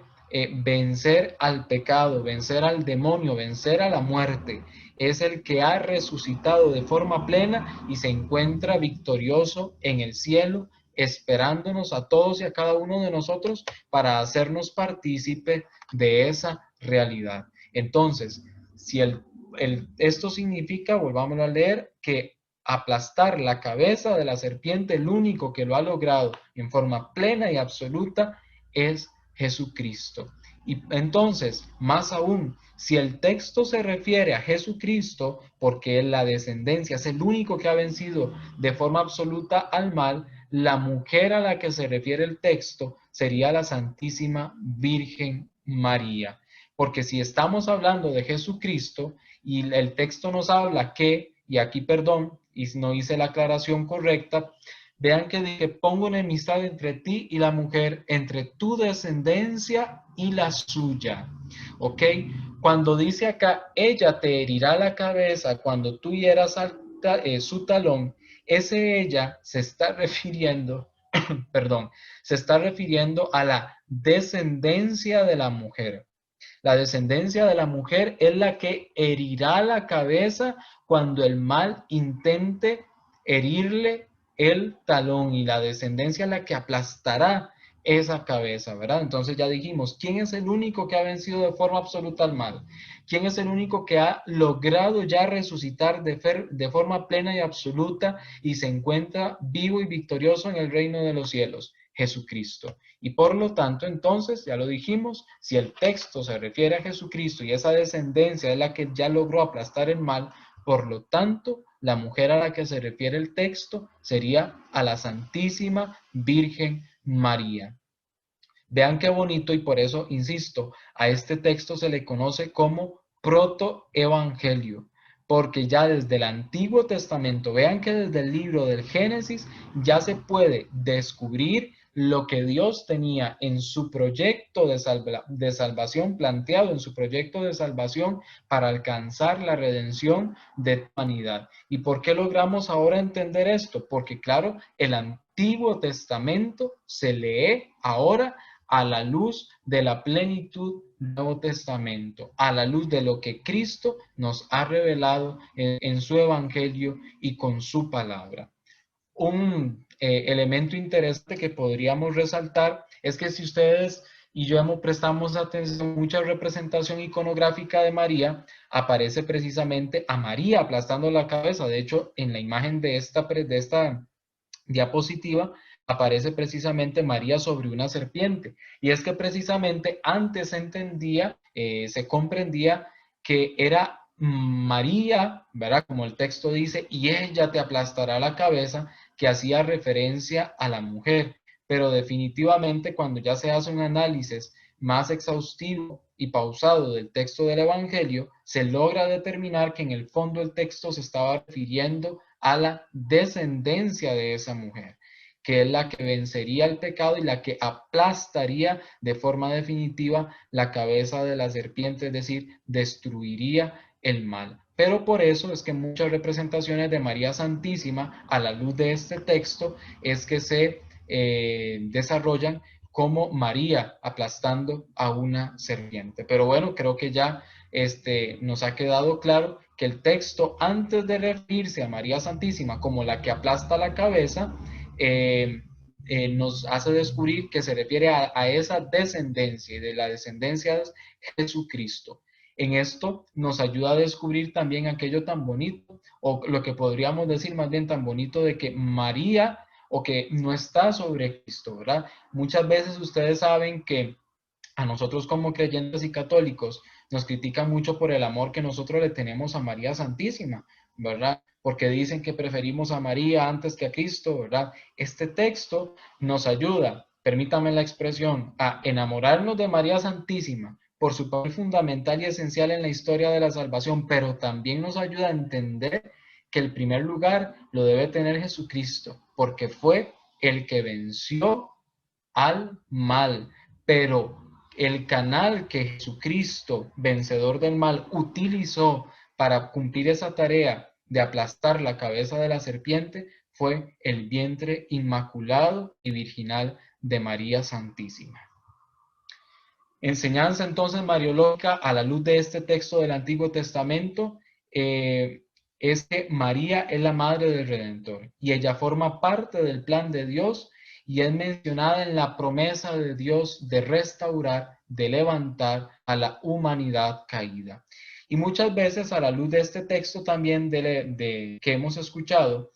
vencer al pecado, vencer al demonio, vencer a la muerte. Es el que ha resucitado de forma plena y se encuentra victorioso en el cielo, esperándonos a todos y a cada uno de nosotros para hacernos partícipe de esa realidad. Entonces, si esto significa, volvamos a leer, que aplastar la cabeza de la serpiente, el único que lo ha logrado en forma plena y absoluta es Jesucristo. Y entonces, más aún, si el texto se refiere a Jesucristo, porque la descendencia es el único que ha vencido de forma absoluta al mal, la mujer a la que se refiere el texto sería la Santísima Virgen María. Porque si estamos hablando de Jesucristo y el texto nos habla que, y aquí perdón, y no hice la aclaración correcta, vean que dije, pongo enemistad entre ti y la mujer, entre tu descendencia y la suya. ¿Ok? Cuando dice acá, ella te herirá la cabeza cuando tú hieras su talón, ese ella se está refiriendo, perdón, se está refiriendo a la descendencia de la mujer. La descendencia de la mujer es la que herirá la cabeza cuando el mal intente herirle el talón, y la descendencia es la que aplastará esa cabeza, ¿verdad? Entonces ya dijimos, ¿quién es el único que ha vencido de forma absoluta al mal? ¿Quién es el único que ha logrado ya resucitar de forma plena y absoluta y se encuentra vivo y victorioso en el reino de los cielos? Jesucristo. Y por lo tanto, entonces, ya lo dijimos, si el texto se refiere a Jesucristo y esa descendencia es la que ya logró aplastar el mal, por lo tanto, la mujer a la que se refiere el texto sería a la Santísima Virgen María. Vean qué bonito, y por eso insisto, a este texto se le conoce como protoevangelio, porque ya desde el Antiguo Testamento, vean que desde el libro del Génesis ya se puede descubrir lo que Dios tenía en su proyecto de salvación, planteado en su proyecto de salvación para alcanzar la redención de la humanidad. ¿Y por qué logramos ahora entender esto? Porque claro, el Antiguo Testamento se lee ahora a la luz de la plenitud del Nuevo Testamento, a la luz de lo que Cristo nos ha revelado en su Evangelio y con su palabra. Un elemento interesante que podríamos resaltar es que si ustedes y yo prestamos atención a mucha representación iconográfica de María, aparece precisamente a María aplastando la cabeza. De hecho, en la imagen de esta diapositiva aparece precisamente María sobre una serpiente. Y es que precisamente antes se entendía, se comprendía que era María, ¿verdad? Como el texto dice, y ella te aplastará la cabeza, que hacía referencia a la mujer. Pero definitivamente cuando ya se hace un análisis más exhaustivo y pausado del texto del Evangelio, se logra determinar que en el fondo el texto se estaba refiriendo a la descendencia de esa mujer, que es la que vencería el pecado y la que aplastaría de forma definitiva la cabeza de la serpiente, es decir, destruiría el mal. Pero por eso es que muchas representaciones de María Santísima, a la luz de este texto, es que se desarrollan como María aplastando a una serpiente. Pero bueno, creo que ya nos ha quedado claro que el texto, antes de referirse a María Santísima como la que aplasta la cabeza, nos hace descubrir que se refiere a esa descendencia, y de la descendencia de Jesucristo. En esto nos ayuda a descubrir también aquello tan bonito, o lo que podríamos decir más bien tan bonito, de que María, o que no está sobre Cristo, ¿verdad? Muchas veces ustedes saben que a nosotros como creyentes y católicos nos critican mucho por el amor que nosotros le tenemos a María Santísima, ¿verdad? porque dicen que preferimos a María antes que a Cristo, ¿verdad? Este texto nos ayuda, permítame la expresión, a enamorarnos de María Santísima por su papel fundamental y esencial en la historia de la salvación, pero también nos ayuda a entender que el primer lugar lo debe tener Jesucristo, porque fue el que venció al mal, pero el canal que Jesucristo, vencedor del mal, utilizó para cumplir esa tarea de aplastar la cabeza de la serpiente fue el vientre inmaculado y virginal de María Santísima. Enseñanza entonces mariológica a la luz de este texto del Antiguo Testamento es que María es la madre del Redentor y ella forma parte del plan de Dios y es mencionada en la promesa de Dios de restaurar, de levantar a la humanidad caída. Y muchas veces a la luz de este texto también que hemos escuchado,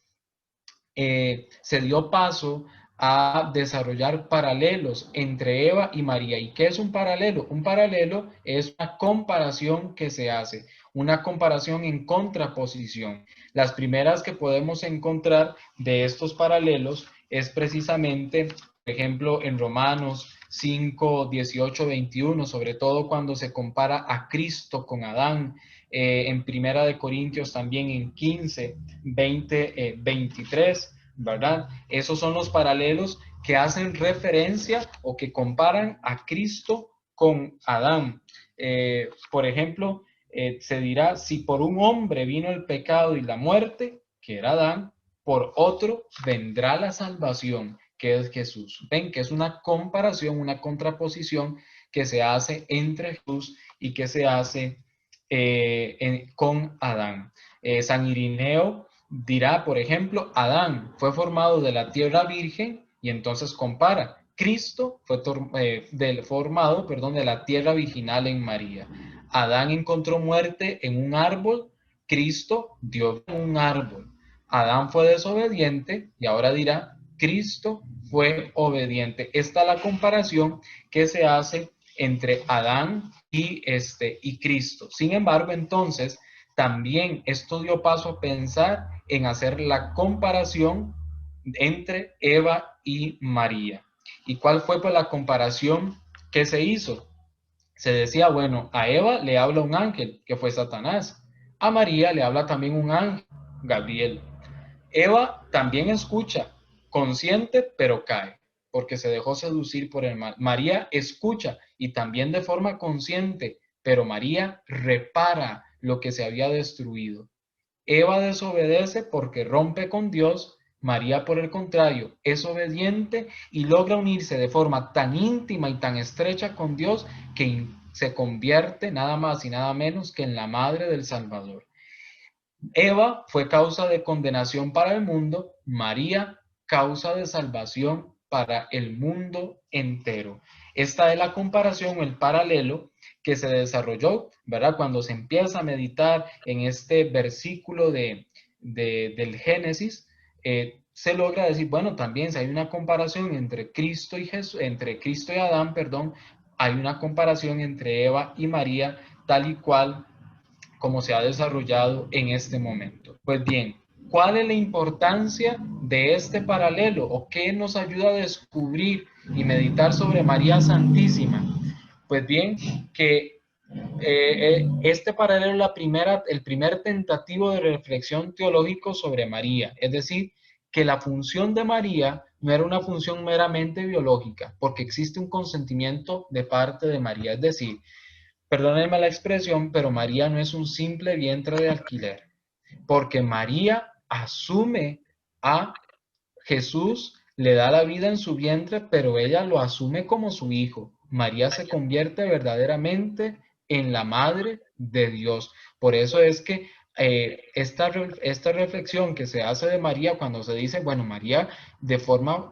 se dio paso a desarrollar paralelos entre Eva y María. ¿Y qué es un paralelo? Un paralelo es una comparación que se hace, una comparación en contraposición. Las primeras que podemos encontrar de estos paralelos es precisamente, por ejemplo, en Romanos 5, 18, 21, sobre todo cuando se compara a Cristo con Adán, en Primera de Corintios también en 15, 20, 23, ¿verdad? Esos son los paralelos que hacen referencia o que comparan a Cristo con Adán. Por ejemplo, se dirá, si por un hombre vino el pecado y la muerte, que era Adán, por otro vendrá la salvación, que es Jesús. Ven que es una comparación, una contraposición que se hace entre Jesús y que se hace con Adán. San Irineo dirá, por ejemplo, Adán fue formado de la tierra virgen y entonces compara. Cristo fue formado de la tierra virginal en María. Adán encontró muerte en un árbol, Cristo dio un árbol. Adán fue desobediente y ahora dirá, Cristo fue obediente. Esta es la comparación que se hace entre Adán y Cristo. Sin embargo, entonces, también esto dio paso a pensar en hacer la comparación entre Eva y María. ¿Y cuál fue pues la comparación que se hizo? Se decía, bueno, a Eva le habla un ángel, que fue Satanás. A María le habla también un ángel, Gabriel. Eva también escucha, consciente, pero cae, porque se dejó seducir por el mal. María escucha y también de forma consciente, pero María repara lo que se había destruido. Eva desobedece porque rompe con Dios. María, por el contrario, es obediente y logra unirse de forma tan íntima y tan estrecha con Dios que se convierte nada más y nada menos que en la madre del Salvador. Eva fue causa de condenación para el mundo, María causa de salvación para el mundo entero. Esta es la comparación, el paralelo que se desarrolló, ¿verdad? Cuando se empieza a meditar en este versículo del Génesis, se logra decir, bueno, también si hay una comparación entre Cristo y Jesús, entre Cristo y Adán, perdón, hay una comparación entre Eva y María, tal y cual como se ha desarrollado en este momento. Pues bien, ¿cuál es la importancia de este paralelo o qué nos ayuda a descubrir y meditar sobre María Santísima? Pues bien, que este paralelo es el primer tentativo de reflexión teológico sobre María, es decir, que la función de María no era una función meramente biológica, porque existe un consentimiento de parte de María, es decir, perdónenme la expresión, pero María no es un simple vientre de alquiler, porque María asume a Jesús, le da la vida en su vientre, pero ella lo asume como su hijo. María se convierte verdaderamente en la madre de Dios. Por eso es que esta reflexión que se hace de María cuando se dice, bueno, María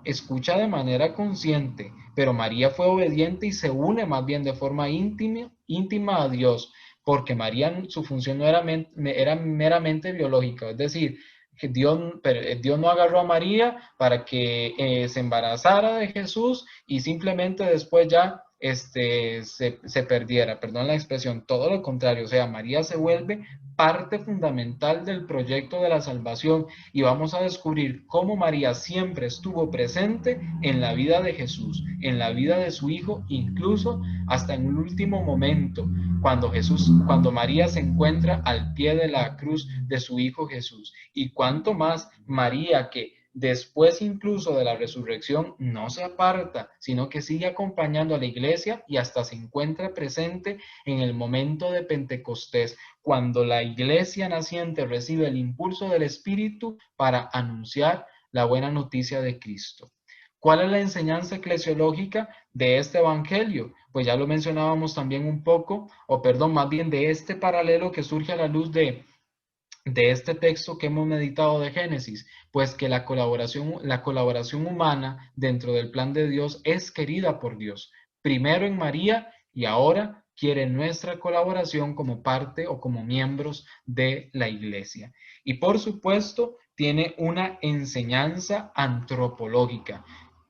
escucha de manera consciente, pero María fue obediente y se une más bien de forma íntima a Dios, porque María, su función no era meramente biológica, es decir, que Dios no agarró a María para que se embarazara de Jesús y simplemente después ya se perdiera, perdón la expresión, todo lo contrario, o sea, María se vuelve parte fundamental del proyecto de la salvación y vamos a descubrir cómo María siempre estuvo presente en la vida de Jesús, en la vida de su Hijo, incluso hasta en el último momento, cuando María se encuentra al pie de la cruz de su Hijo Jesús. Y cuánto más María, que después incluso de la resurrección no se aparta, sino que sigue acompañando a la iglesia y hasta se encuentra presente en el momento de Pentecostés, cuando la iglesia naciente recibe el impulso del Espíritu para anunciar la buena noticia de Cristo. ¿Cuál es la enseñanza eclesiológica de este evangelio? Pues ya lo mencionábamos también un poco, más bien de este paralelo que surge a la luz de este texto que hemos meditado de Génesis, pues que la colaboración humana dentro del plan de Dios es querida por Dios, primero en María y ahora quiere nuestra colaboración como parte o como miembros de la iglesia. Y por supuesto, tiene una enseñanza antropológica,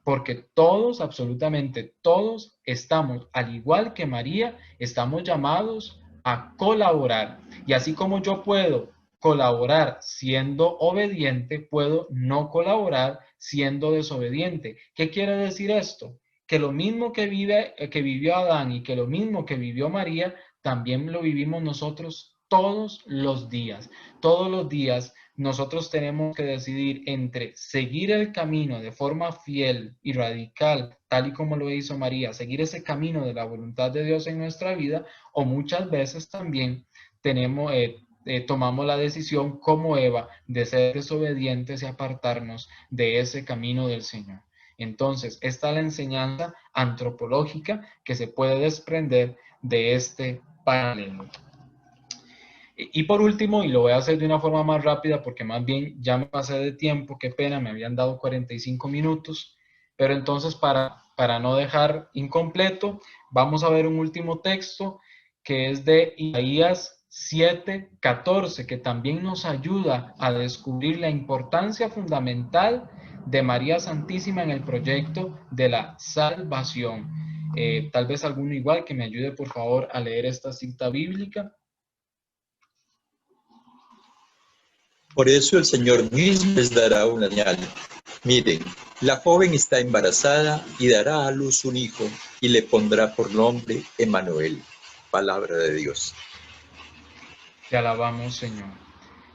porque todos, absolutamente todos, estamos, al igual que María, estamos llamados a colaborar. Y así como yo puedo colaborar siendo obediente, puedo no colaborar siendo desobediente. ¿Qué quiere decir esto? Que lo mismo que vivió Adán y que lo mismo que vivió María, también lo vivimos nosotros todos los días. Todos los días nosotros tenemos que decidir entre seguir el camino de forma fiel y radical, tal y como lo hizo María, seguir ese camino de la voluntad de Dios en nuestra vida, o muchas veces también tomamos la decisión como Eva de ser desobedientes y apartarnos de ese camino del Señor. Entonces, esta es la enseñanza antropológica que se puede desprender de este paralelo. Y por último, y lo voy a hacer de una forma más rápida porque más bien ya me pasé de tiempo, qué pena, me habían dado 45 minutos, pero entonces para no dejar incompleto, vamos a ver un último texto que es de Isaías 7:14, que también nos ayuda a descubrir la importancia fundamental de María Santísima en el proyecto de la salvación. Tal vez alguno igual que me ayude por favor a leer esta cita bíblica. Por eso el Señor mismo les dará una señal. Miren, la joven está embarazada y dará a luz un hijo y le pondrá por nombre Emmanuel. Palabra de Dios. Te alabamos, Señor.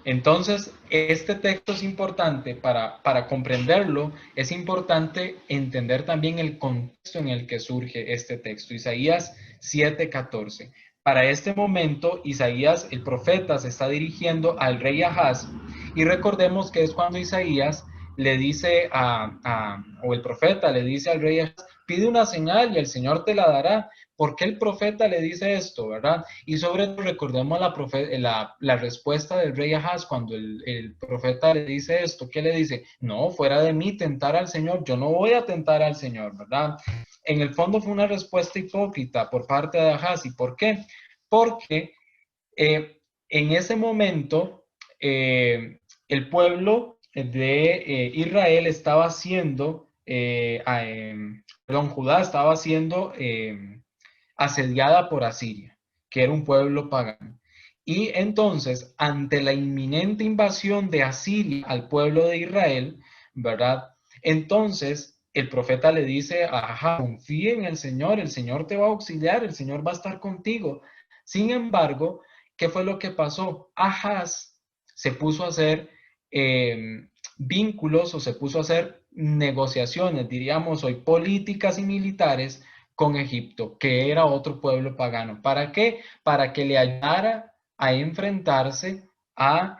Entonces, este texto es importante para comprenderlo, es importante entender también el contexto en el que surge este texto. Isaías 7:14. Para este momento, Isaías, el profeta, se está dirigiendo al rey Ahaz, y recordemos que es cuando Isaías le dice o el profeta le dice al rey Ahaz, pide una señal y el Señor te la dará. ¿Por qué el profeta le dice esto, verdad? Y sobre todo recordemos la respuesta del rey Ahaz cuando el profeta le dice esto. ¿Qué le dice? No, fuera de mí tentar al Señor, yo no voy a tentar al Señor, ¿verdad? En el fondo fue una respuesta hipócrita por parte de Ahaz. ¿Y por qué? Porque en ese momento el pueblo de Israel estaba siendo, Judá estaba siendo asediada por Asiria, que era un pueblo pagano. Y entonces, ante la inminente invasión de Asiria al pueblo de Israel, ¿verdad? Entonces, el profeta le dice a Ahaz, confía en el Señor te va a auxiliar, el Señor va a estar contigo. Sin embargo, ¿qué fue lo que pasó? Ahaz se puso a hacer vínculos o se puso a hacer negociaciones, diríamos hoy, políticas y militares con Egipto, que era otro pueblo pagano. ¿Para qué? Para que le ayudara a enfrentarse a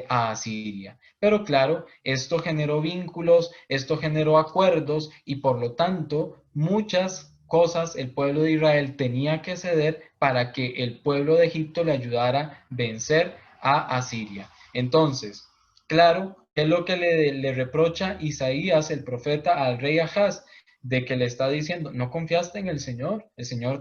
Asiria. Pero claro, esto generó vínculos, esto generó acuerdos y por lo tanto muchas cosas el pueblo de Israel tenía que ceder para que el pueblo de Egipto le ayudara a vencer a Asiria. Entonces, claro, es lo que le reprocha Isaías, el profeta, al rey Ahaz, de que le está diciendo, no confiaste en el Señor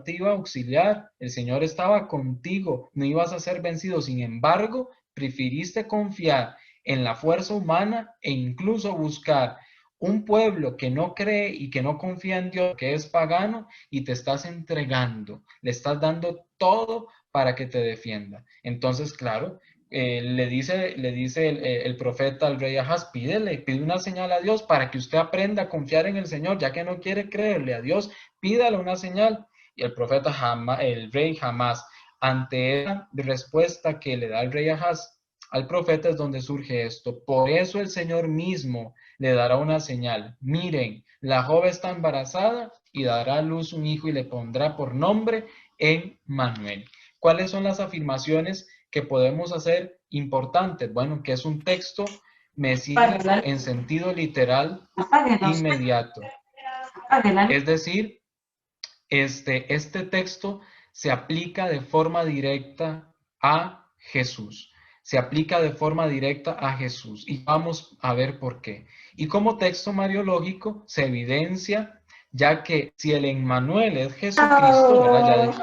te iba a auxiliar, el Señor estaba contigo, no ibas a ser vencido, sin embargo, preferiste confiar en la fuerza humana e incluso buscar Un pueblo que no cree y que no confía en Dios, que es pagano, y te estás entregando, le estás dando todo para que te defienda. Entonces, claro, le dice el profeta al rey Ahaz, pide una señal a Dios para que usted aprenda a confiar en el Señor, ya que no quiere creerle a Dios, pídale una señal. Y el rey jamás, ante esa respuesta que le da el rey Ahaz al profeta, es donde surge esto. Por eso el Señor mismo le dará una señal. Miren, la joven está embarazada y dará a luz un hijo y le pondrá por nombre Emmanuel. ¿Cuáles son las afirmaciones que podemos hacer importantes? Bueno, que es un texto mesiánico en sentido literal inmediato. Es decir, este texto se aplica de forma directa a Jesús. Se aplica de forma directa a Jesús. Y vamos a ver por qué. Y como texto mariológico se evidencia, ya que si el Emmanuel es Jesucristo, ¿verdad?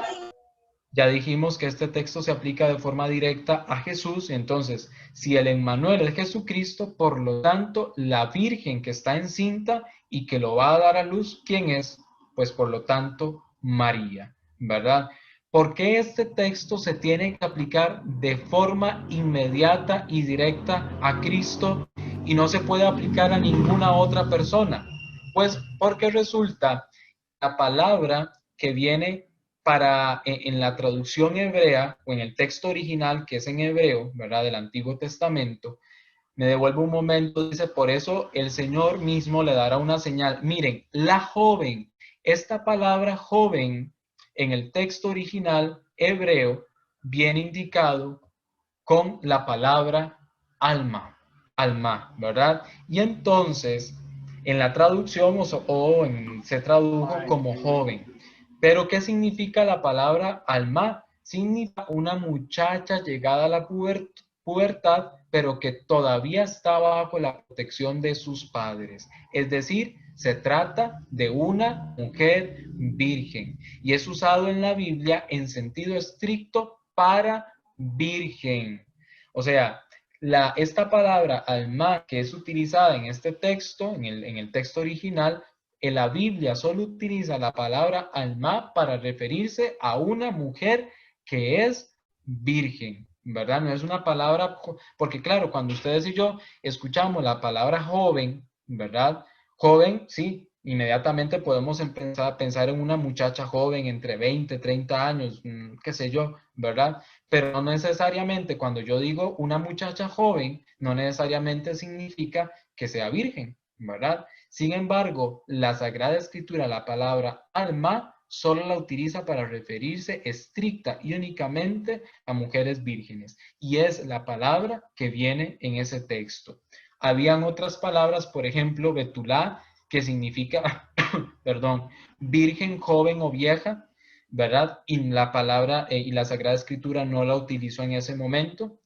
Ya dijimos que este texto se aplica de forma directa a Jesús. Entonces, si el Emmanuel es Jesucristo, por lo tanto, la Virgen que está encinta y que lo va a dar a luz, ¿quién es? Pues por lo tanto, María, ¿verdad? ¿Por qué este texto se tiene que aplicar de forma inmediata y directa a Cristo y no se puede aplicar a ninguna otra persona? Pues porque resulta la palabra que viene en la traducción hebrea o en el texto original que es en hebreo, ¿verdad? Del Antiguo Testamento, me devuelvo un momento, dice, por eso el Señor mismo le dará una señal. Miren, la joven, esta palabra joven en el texto original hebreo viene indicado con la palabra alma, ¿verdad? Y entonces, en la traducción se tradujo como joven. Pero, ¿qué significa la palabra alma? Significa una muchacha llegada a la pubertad, pero que todavía está bajo la protección de sus padres. Es decir, se trata de una mujer virgen y es usado en la Biblia en sentido estricto para virgen. O sea, esta palabra alma que es utilizada en este texto, en el texto original, en la Biblia solo utiliza la palabra alma para referirse a una mujer que es virgen, ¿verdad? No es una palabra, porque claro, cuando ustedes y yo escuchamos la palabra joven, ¿verdad? Joven, sí, inmediatamente podemos empezar a pensar en una muchacha joven entre 20, 30 años, qué sé yo, ¿verdad? Pero no necesariamente cuando yo digo una muchacha joven, no necesariamente significa que sea virgen, ¿verdad? Sin embargo, la Sagrada Escritura, la palabra alma, solo la utiliza para referirse estricta y únicamente a mujeres vírgenes. Y es la palabra que viene en ese texto. Habían otras palabras, por ejemplo, betulá, que significa, perdón, virgen, joven o vieja, ¿verdad? Y la palabra y la Sagrada Escritura no la utilizó en ese momento.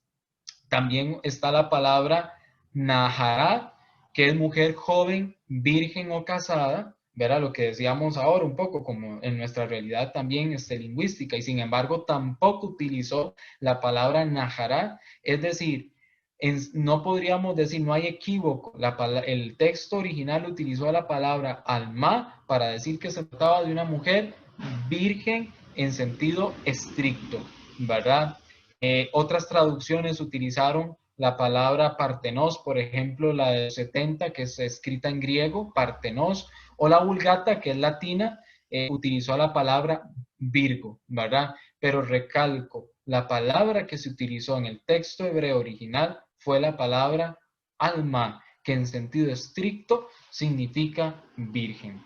También está la palabra nahará, que es mujer joven, virgen o casada, ¿verdad? Lo que decíamos ahora un poco, como en nuestra realidad también lingüística, y sin embargo tampoco utilizó la palabra nahará, es decir, no podríamos decir, no hay equívoco, el texto original utilizó la palabra alma para decir que se trataba de una mujer virgen en sentido estricto, ¿verdad? Otras traducciones utilizaron la palabra partenos, por ejemplo, la de 70, que es escrita en griego, partenos, o la Vulgata, que es latina, utilizó la palabra virgo, ¿verdad? Pero recalco, la palabra que se utilizó en el texto hebreo original fue la palabra alma, que en sentido estricto significa virgen.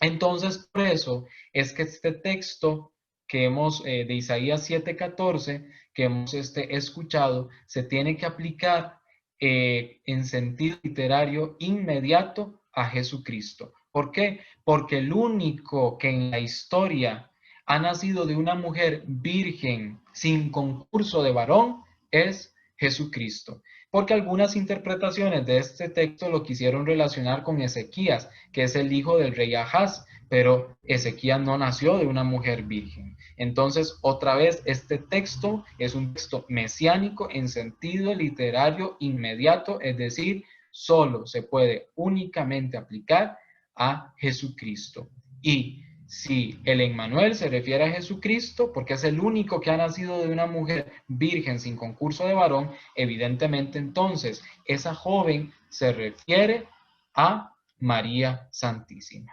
Entonces, por eso es que este texto que hemos de Isaías 7:14, que hemos escuchado, se tiene que aplicar en sentido literario inmediato a Jesucristo. ¿Por qué? Porque el único que en la historia ha nacido de una mujer virgen sin concurso de varón es Jesucristo. Porque algunas interpretaciones de este texto lo quisieron relacionar con Ezequías, que es el hijo del rey Ahaz, pero Ezequías no nació de una mujer virgen. Entonces, otra vez, este texto es un texto mesiánico en sentido literario inmediato, es decir, solo se puede únicamente aplicar a Jesucristo. Y si el Emmanuel se refiere a Jesucristo, porque es el único que ha nacido de una mujer virgen sin concurso de varón, evidentemente entonces esa joven se refiere a María Santísima.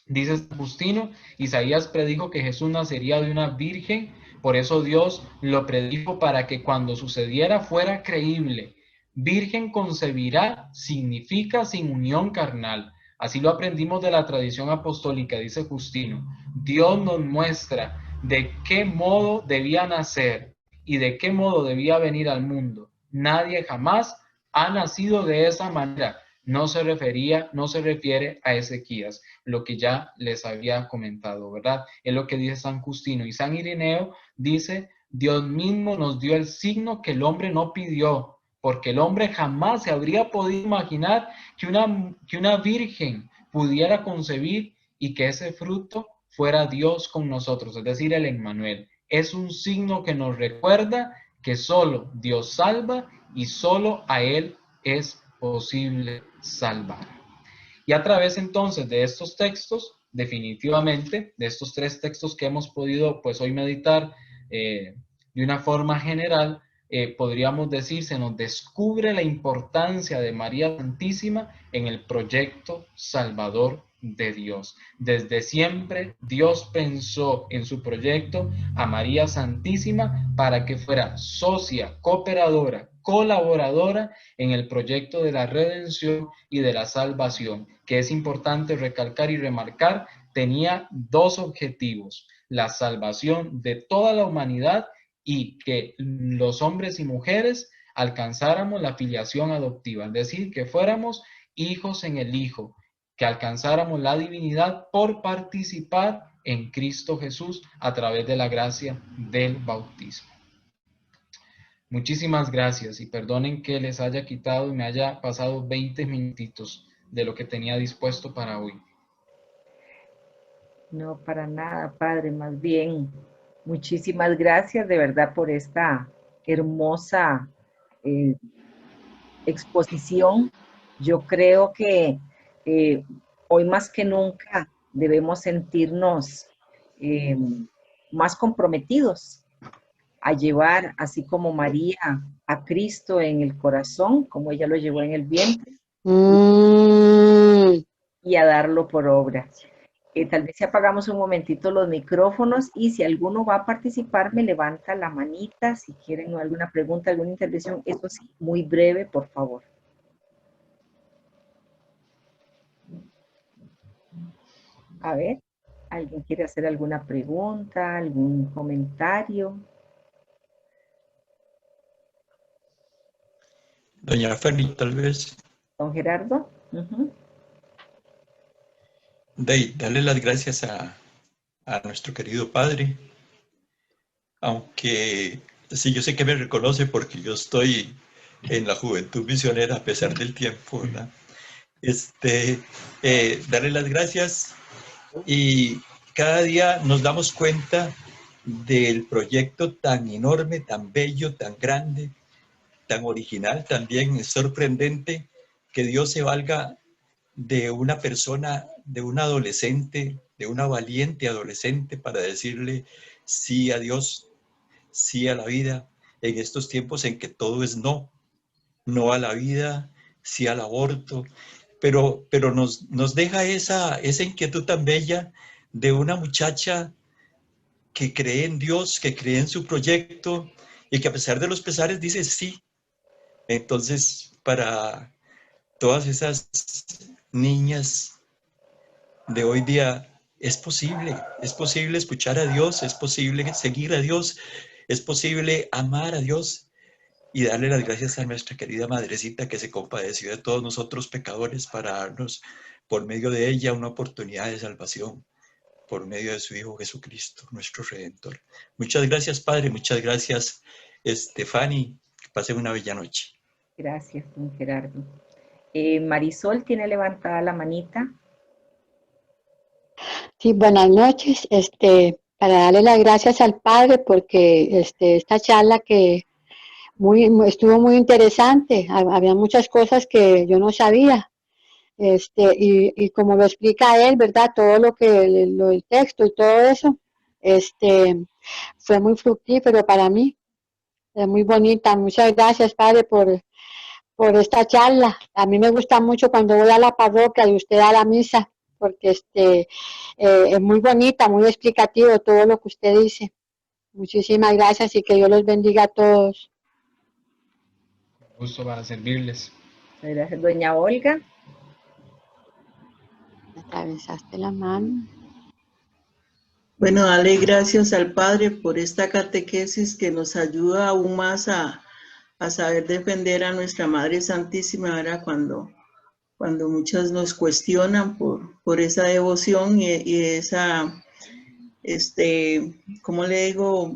Dice San Agustino, Isaías predijo que Jesús nacería de una virgen, por eso Dios lo predijo para que cuando sucediera fuera creíble. Virgen concebirá significa sin unión carnal. Así lo aprendimos de la tradición apostólica, dice Justino. Dios nos muestra de qué modo debía nacer y de qué modo debía venir al mundo. Nadie jamás ha nacido de esa manera. No se refiere a Ezequías, lo que ya les había comentado, ¿verdad? Es lo que dice San Justino. Y San Ireneo dice, Dios mismo nos dio el signo que el hombre no pidió, porque el hombre jamás se habría podido imaginar que una virgen pudiera concebir y que ese fruto fuera Dios con nosotros, es decir, el Emmanuel. Es un signo que nos recuerda que solo Dios salva y solo a Él es posible salvar. Y a través entonces de estos textos, definitivamente, de estos 3 textos que hemos podido pues hoy meditar de una forma general, podríamos decir, se nos descubre la importancia de María Santísima en el proyecto salvador de Dios. Desde siempre Dios pensó en su proyecto a María Santísima para que fuera socia, cooperadora, colaboradora en el proyecto de la redención y de la salvación, que es importante recalcar y remarcar, tenía 2 objetivos: la salvación de toda la humanidad y que los hombres y mujeres alcanzáramos la filiación adoptiva, es decir, que fuéramos hijos en el Hijo, que alcanzáramos la divinidad por participar en Cristo Jesús a través de la gracia del bautismo. Muchísimas gracias y perdonen que les haya quitado y me haya pasado 20 minutitos de lo que tenía dispuesto para hoy. No, para nada, Padre, más bien, muchísimas gracias de verdad por esta hermosa exposición. Yo creo que hoy más que nunca debemos sentirnos más comprometidos a llevar, así como María, a Cristo en el corazón, como ella lo llevó en el vientre, y a darlo por obra. Tal vez si apagamos un momentito los micrófonos y si alguno va a participar, me levanta la manita, si quieren alguna pregunta, alguna intervención, eso sí, muy breve, por favor. A ver, ¿alguien quiere hacer alguna pregunta, algún comentario? Doña Fanny, tal vez. Don Gerardo. Darle las gracias a nuestro querido Padre, aunque sí, yo sé que me reconoce porque yo estoy en la juventud misionera a pesar del tiempo, ¿verdad? Darle las gracias y cada día nos damos cuenta del proyecto tan enorme, tan bello, tan grande, tan original, también sorprendente, que Dios se valga de una persona, de un adolescente, de una valiente adolescente para decirle sí a Dios, sí a la vida, en estos tiempos en que todo es no, no a la vida, sí al aborto, pero nos deja esa inquietud tan bella de una muchacha que cree en Dios, que cree en su proyecto y que a pesar de los pesares dice sí. Entonces, para todas esas niñas de hoy día, es posible escuchar a Dios, es posible seguir a Dios, es posible amar a Dios y darle las gracias a nuestra querida Madrecita que se compadeció de todos nosotros pecadores para darnos por medio de ella una oportunidad de salvación, por medio de su Hijo Jesucristo, nuestro Redentor. Muchas gracias, Padre, muchas gracias, Fanny, que pasen una bella noche. Gracias, don Gerardo. Marisol tiene levantada la manita. Sí, buenas noches. Para darle las gracias al Padre porque esta charla que estuvo muy interesante. Había muchas cosas que yo no sabía. Y como lo explica él, ¿verdad? Todo el texto y todo eso, fue muy fructífero para mí. Es muy bonita. Muchas gracias, padre, por esta charla. A mí me gusta mucho cuando voy a la parroquia y usted a la misa, porque es muy bonita, muy explicativo todo lo que usted dice. Muchísimas gracias y que Dios los bendiga a todos. Gusto para servirles. Gracias, doña Olga. Me atravesaste la mano. Bueno, dale gracias al Padre por esta catequesis que nos ayuda aún más a saber defender a nuestra Madre Santísima, ¿verdad? Cuando muchos nos cuestionan por esa devoción y esa, ¿cómo le digo?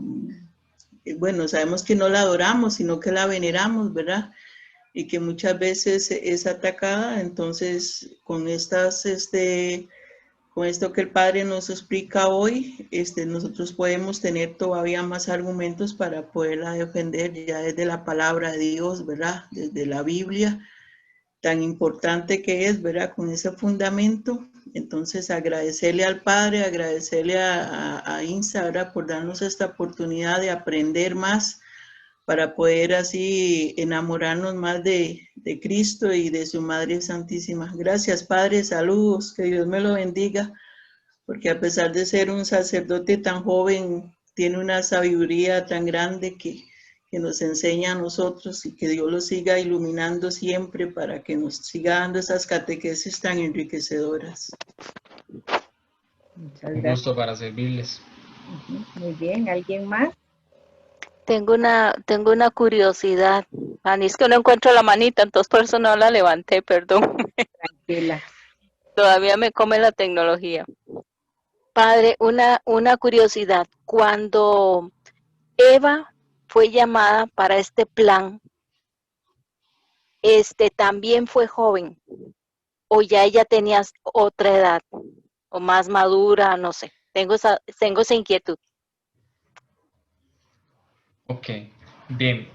Bueno, sabemos que no la adoramos, sino que la veneramos, ¿verdad? Y que muchas veces es atacada. Entonces, con con esto que el Padre nos explica hoy, nosotros podemos tener todavía más argumentos para poderla defender ya desde la palabra de Dios, ¿verdad? Desde la Biblia, tan importante que es, ¿verdad? Con ese fundamento. Entonces, agradecerle al Padre, agradecerle a INSA, ¿verdad? Por darnos esta oportunidad de aprender más para poder así enamorarnos más de Cristo y de su Madre Santísima. Gracias, Padre, saludos, que Dios me lo bendiga, porque a pesar de ser un sacerdote tan joven, tiene una sabiduría tan grande que nos enseña a nosotros, y que Dios lo siga iluminando siempre para que nos siga dando esas catequesis tan enriquecedoras. Muchas Un gracias. gusto para servirles. Muy bien, ¿alguien más? Tengo una curiosidad. Ani, es que no encuentro la manita, entonces por eso no la levanté, perdón. Tranquila. Todavía me come la tecnología. Padre, una curiosidad. Cuando Eva fue llamada para este plan, también fue joven, o ya ella tenía otra edad, o más madura, no sé. Tengo esa inquietud. Ok, bien.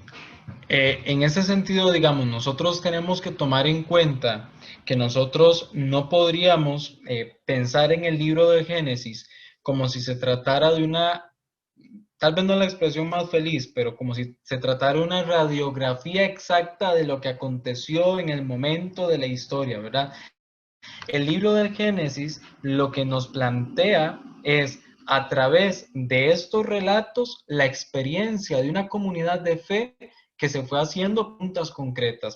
En ese sentido, digamos, nosotros tenemos que tomar en cuenta que nosotros no podríamos pensar en el libro de Génesis como si se tratara de una, tal vez no la expresión más feliz, pero como si se tratara de una radiografía exacta de lo que aconteció en el momento de la historia, ¿verdad? El libro del Génesis lo que nos plantea es, a través de estos relatos, la experiencia de una comunidad de fe que se fue haciendo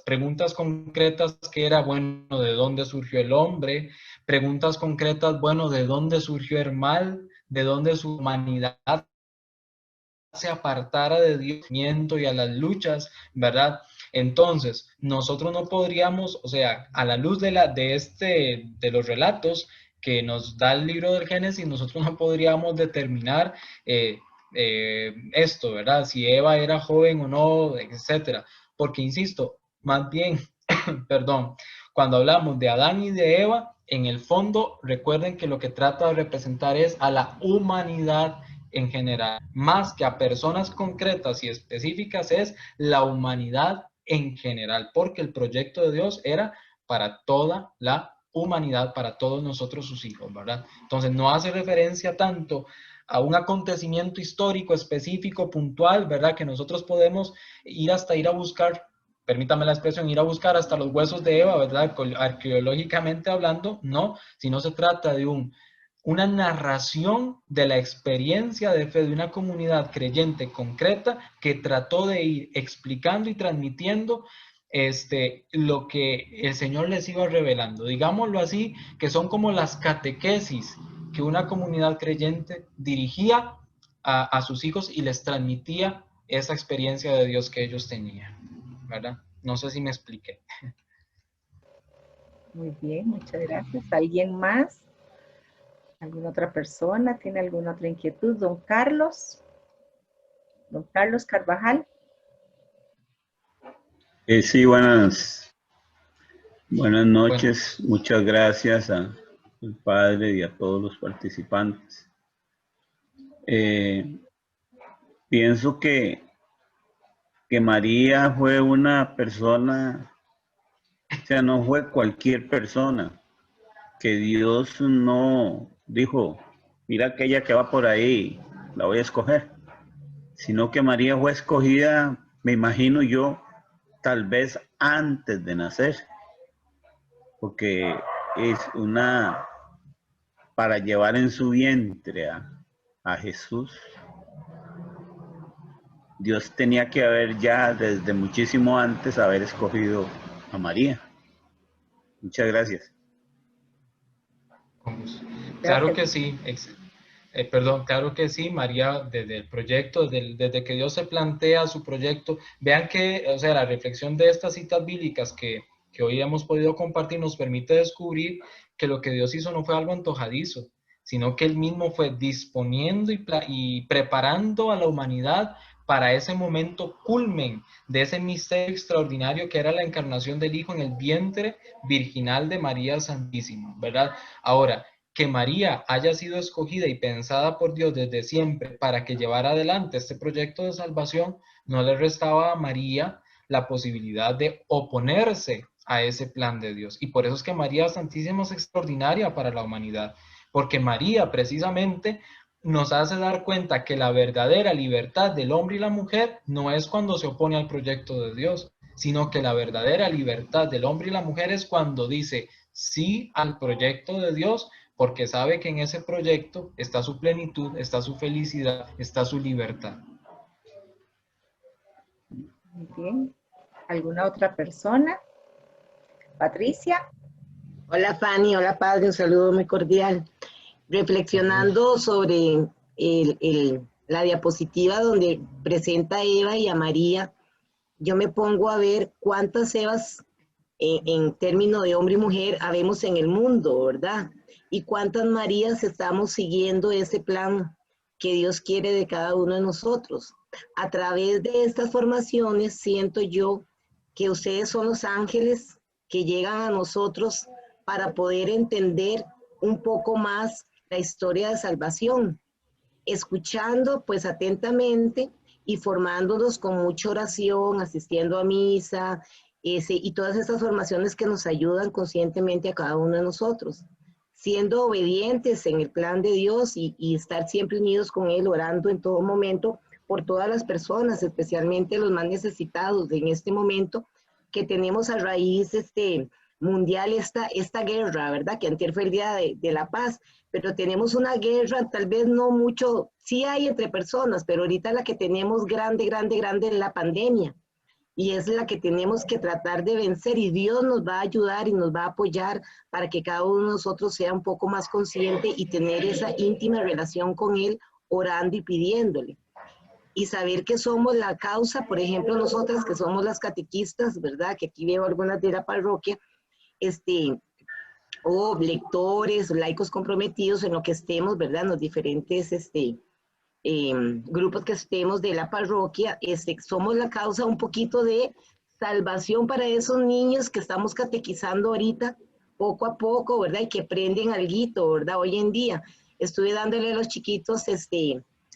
preguntas concretas que era, bueno, ¿de dónde surgió el hombre? Preguntas concretas, bueno, ¿de dónde surgió el mal? ¿De dónde su humanidad se apartara de Dios y a las luchas, ¿verdad? Entonces, nosotros no podríamos, o sea, a la luz de los relatos que nos da el libro del Génesis, nosotros no podríamos determinar esto, ¿verdad? Si Eva era joven o no, etcétera. Porque, insisto, más bien, perdón, cuando hablamos de Adán y de Eva, en el fondo, recuerden que lo que trata de representar es a la humanidad en general, más que a personas concretas y específicas, es la humanidad en general, porque el proyecto de Dios era para toda la humanidad, para todos nosotros sus hijos, ¿verdad? Entonces no hace referencia tanto a un acontecimiento histórico específico, puntual, ¿verdad? Que nosotros podemos ir a buscar, permítame la expresión, ir a buscar hasta los huesos de Eva, ¿verdad? Arqueológicamente hablando, no, sino se trata de una narración de la experiencia de fe de una comunidad creyente concreta que trató de ir explicando y transmitiendo lo que el Señor les iba revelando. Digámoslo así, que son como las catequesis que una comunidad creyente dirigía a sus hijos y les transmitía esa experiencia de Dios que ellos tenían, ¿verdad? No sé si me expliqué. Muy bien, muchas gracias. ¿Alguien más? ¿Alguna otra persona? ¿Tiene alguna otra inquietud? Don Carlos. Don Carlos Carvajal. Sí, buenas noches. Bueno. Muchas gracias al Padre y a todos los participantes. Pienso que que María fue una persona, o sea, no fue cualquier persona, que Dios no dijo, mira aquella que va por ahí, la voy a escoger, sino que María fue escogida, me imagino yo, tal vez antes de nacer, porque es una, para llevar en su vientre a Jesús, Dios tenía que haber ya desde muchísimo antes haber escogido a María. Muchas gracias. Con gusto. Claro Gracias. que sí, perdón, claro que sí, María, desde el proyecto, desde que Dios se plantea su proyecto, vean que, o sea, la reflexión de estas citas bíblicas que hoy hemos podido compartir nos permite descubrir que lo que Dios hizo no fue algo antojadizo, sino que Él mismo fue disponiendo y preparando a la humanidad para ese momento culmen de ese misterio extraordinario que era la encarnación del Hijo en el vientre virginal de María Santísima, ¿verdad? Ahora, que María haya sido escogida y pensada por Dios desde siempre para que llevara adelante este proyecto de salvación, no le restaba a María la posibilidad de oponerse a ese plan de Dios. Y por eso es que María Santísima es extraordinaria para la humanidad, porque María precisamente nos hace dar cuenta que la verdadera libertad del hombre y la mujer no es cuando se opone al proyecto de Dios, sino que la verdadera libertad del hombre y la mujer es cuando dice sí al proyecto de Dios, porque sabe que en ese proyecto está su plenitud, está su felicidad, está su libertad. Muy bien. ¿Alguna otra persona? Patricia. Hola Fanny, hola Padre, un saludo muy cordial. Reflexionando sobre la diapositiva donde presenta a Eva y a María, yo me pongo a ver cuántas Evas en términos de hombre y mujer habemos en el mundo, ¿verdad? Y cuántas Marías estamos siguiendo ese plan que Dios quiere de cada uno de nosotros. A través de estas formaciones siento yo que ustedes son los ángeles que llegan a nosotros para poder entender un poco más la historia de salvación, escuchando pues atentamente y formándonos con mucha oración, asistiendo a misa, y todas esas formaciones que nos ayudan conscientemente a cada uno de nosotros, siendo obedientes en el plan de Dios y estar siempre unidos con Él, orando en todo momento por todas las personas, especialmente los más necesitados en este momento que tenemos a raíz mundial esta guerra, ¿verdad? Que antier fue el Día de la Paz, pero tenemos una guerra, tal vez no mucho, sí hay entre personas, pero ahorita la que tenemos grande es la pandemia, y es la que tenemos que tratar de vencer, y Dios nos va a ayudar y nos va a apoyar para que cada uno de nosotros sea un poco más consciente y tener esa íntima relación con Él, orando y pidiéndole. Y saber que somos la causa, por ejemplo, nosotras que somos las catequistas, ¿verdad? Que aquí veo algunas de la parroquia, o lectores, laicos comprometidos en lo que estemos, ¿verdad? En los diferentes grupos que estemos de la parroquia, somos la causa un poquito de salvación para esos niños que estamos catequizando ahorita, poco a poco, ¿verdad? Y que aprenden alguito, ¿verdad? Hoy en día estuve dándole a los chiquitos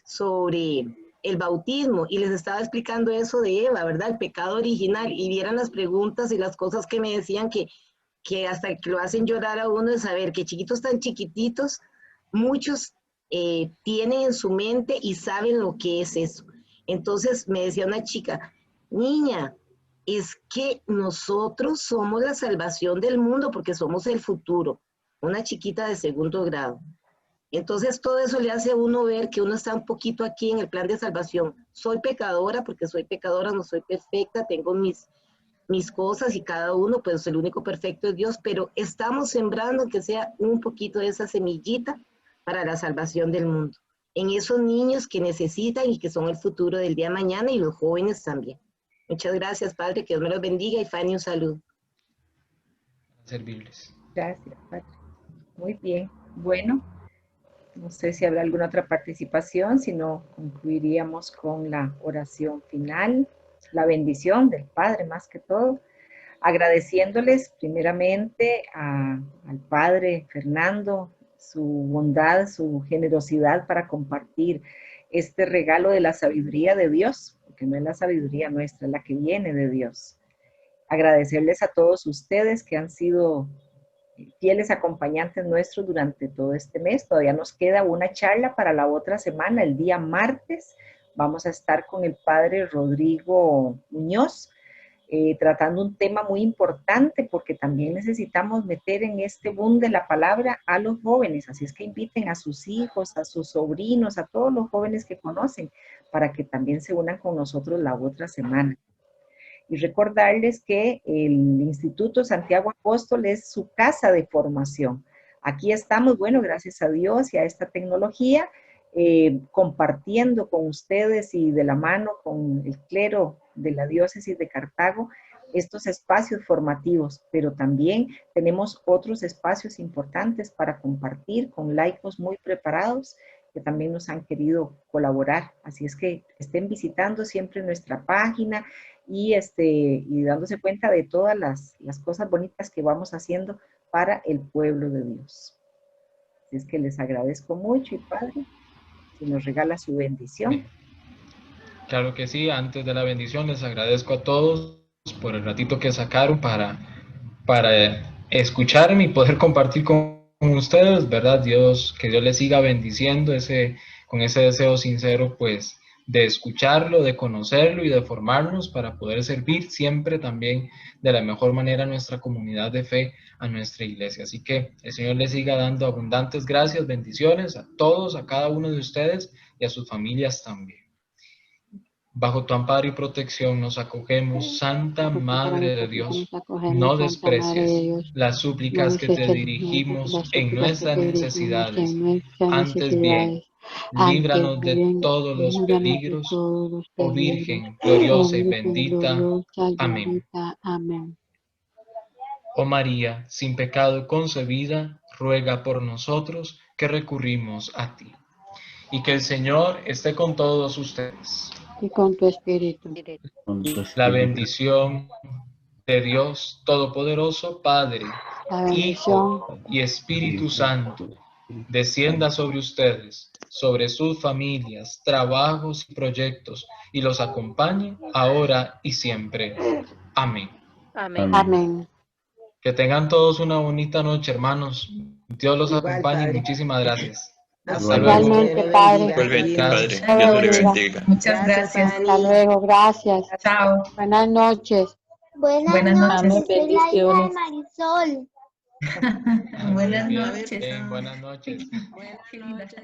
sobre el bautismo y les estaba explicando eso de Eva, ¿verdad? El pecado original, y vieran las preguntas y las cosas que me decían que hasta que lo hacen llorar a uno de saber que chiquitos tan chiquititos, muchos tienen en su mente y saben lo que es eso. Entonces me decía una chica, niña, es que nosotros somos la salvación del mundo porque somos el futuro, una chiquita de segundo grado. Entonces todo eso le hace a uno ver que uno está un poquito aquí en el plan de salvación. Soy pecadora porque soy pecadora, no soy perfecta, tengo mis cosas y cada uno, pues el único perfecto es Dios, pero estamos sembrando que sea un poquito de esa semillita para la salvación del mundo, en esos niños que necesitan y que son el futuro del día de mañana, y los jóvenes también. Muchas gracias, Padre, que Dios me los bendiga, y Fanny, un saludo. Servirles. Gracias, Padre. Muy bien. Bueno, no sé si habrá alguna otra participación, si no concluiríamos con la oración final, la bendición del Padre más que todo, agradeciéndoles primeramente al Padre Fernando su bondad, su generosidad para compartir este regalo de la sabiduría de Dios, porque porque no es la sabiduría nuestra, es la que viene de Dios. Agradecerles a todos ustedes que han sido fieles acompañantes nuestros durante todo este mes. Todavía nos queda una charla para la otra semana, el día martes. Vamos a estar con el padre Rodrigo Muñoz, tratando un tema muy importante, porque también necesitamos meter en este boom de la palabra a los jóvenes. Así es que inviten a sus hijos, a sus sobrinos, a todos los jóvenes que conocen, para que también se unan con nosotros la otra semana. Y recordarles que el Instituto Santiago Apóstol es su casa de formación. Aquí estamos, bueno, gracias a Dios y a esta tecnología, compartiendo con ustedes y de la mano con el clero de la diócesis de Cartago estos espacios formativos, pero también tenemos otros espacios importantes para compartir con laicos muy preparados que también nos han querido colaborar. Así es que estén visitando siempre nuestra página y dándose cuenta de todas las cosas bonitas que vamos haciendo para el pueblo de Dios. Así es que les agradezco mucho, y Padre, si nos regala su bendición. Bien. Claro que sí, antes de la bendición les agradezco a todos por el ratito que sacaron para escucharme y poder compartir con ustedes, ¿verdad? Que Dios les siga bendiciendo con ese deseo sincero, pues, de escucharlo, de conocerlo y de formarnos para poder servir siempre también de la mejor manera a nuestra comunidad de fe, a nuestra iglesia. Así que el Señor les siga dando abundantes gracias, bendiciones a todos, a cada uno de ustedes y a sus familias también. Bajo tu amparo y protección nos acogemos, Santa Madre de Dios. No desprecies las súplicas que te dirigimos en nuestras necesidades. Antes bien, líbranos de todos los peligros, oh Virgen gloriosa y bendita. Amén. Oh María, sin pecado concebida, ruega por nosotros que recurrimos a ti. Y que el Señor esté con todos ustedes. Y con tu espíritu. La bendición de Dios Todopoderoso, Padre, Hijo y Espíritu Santo, descienda sobre ustedes, sobre sus familias, trabajos y proyectos, y los acompañe ahora y siempre. Amén. Amén. Amén. Que tengan todos una bonita noche, hermanos. Dios los Igual, acompañe y Padre. muchísimas gracias. Hasta Igualmente, Padre. Igualmente, Gracias. Padre. Dios le Bendiga. bendiga. Muchas gracias. Hasta luego, gracias. Chao. Buenas noches. Buenas noches. Soy la hija de Marisol. Buenas Bien, noches. bien, buenas noches. Buenas noches.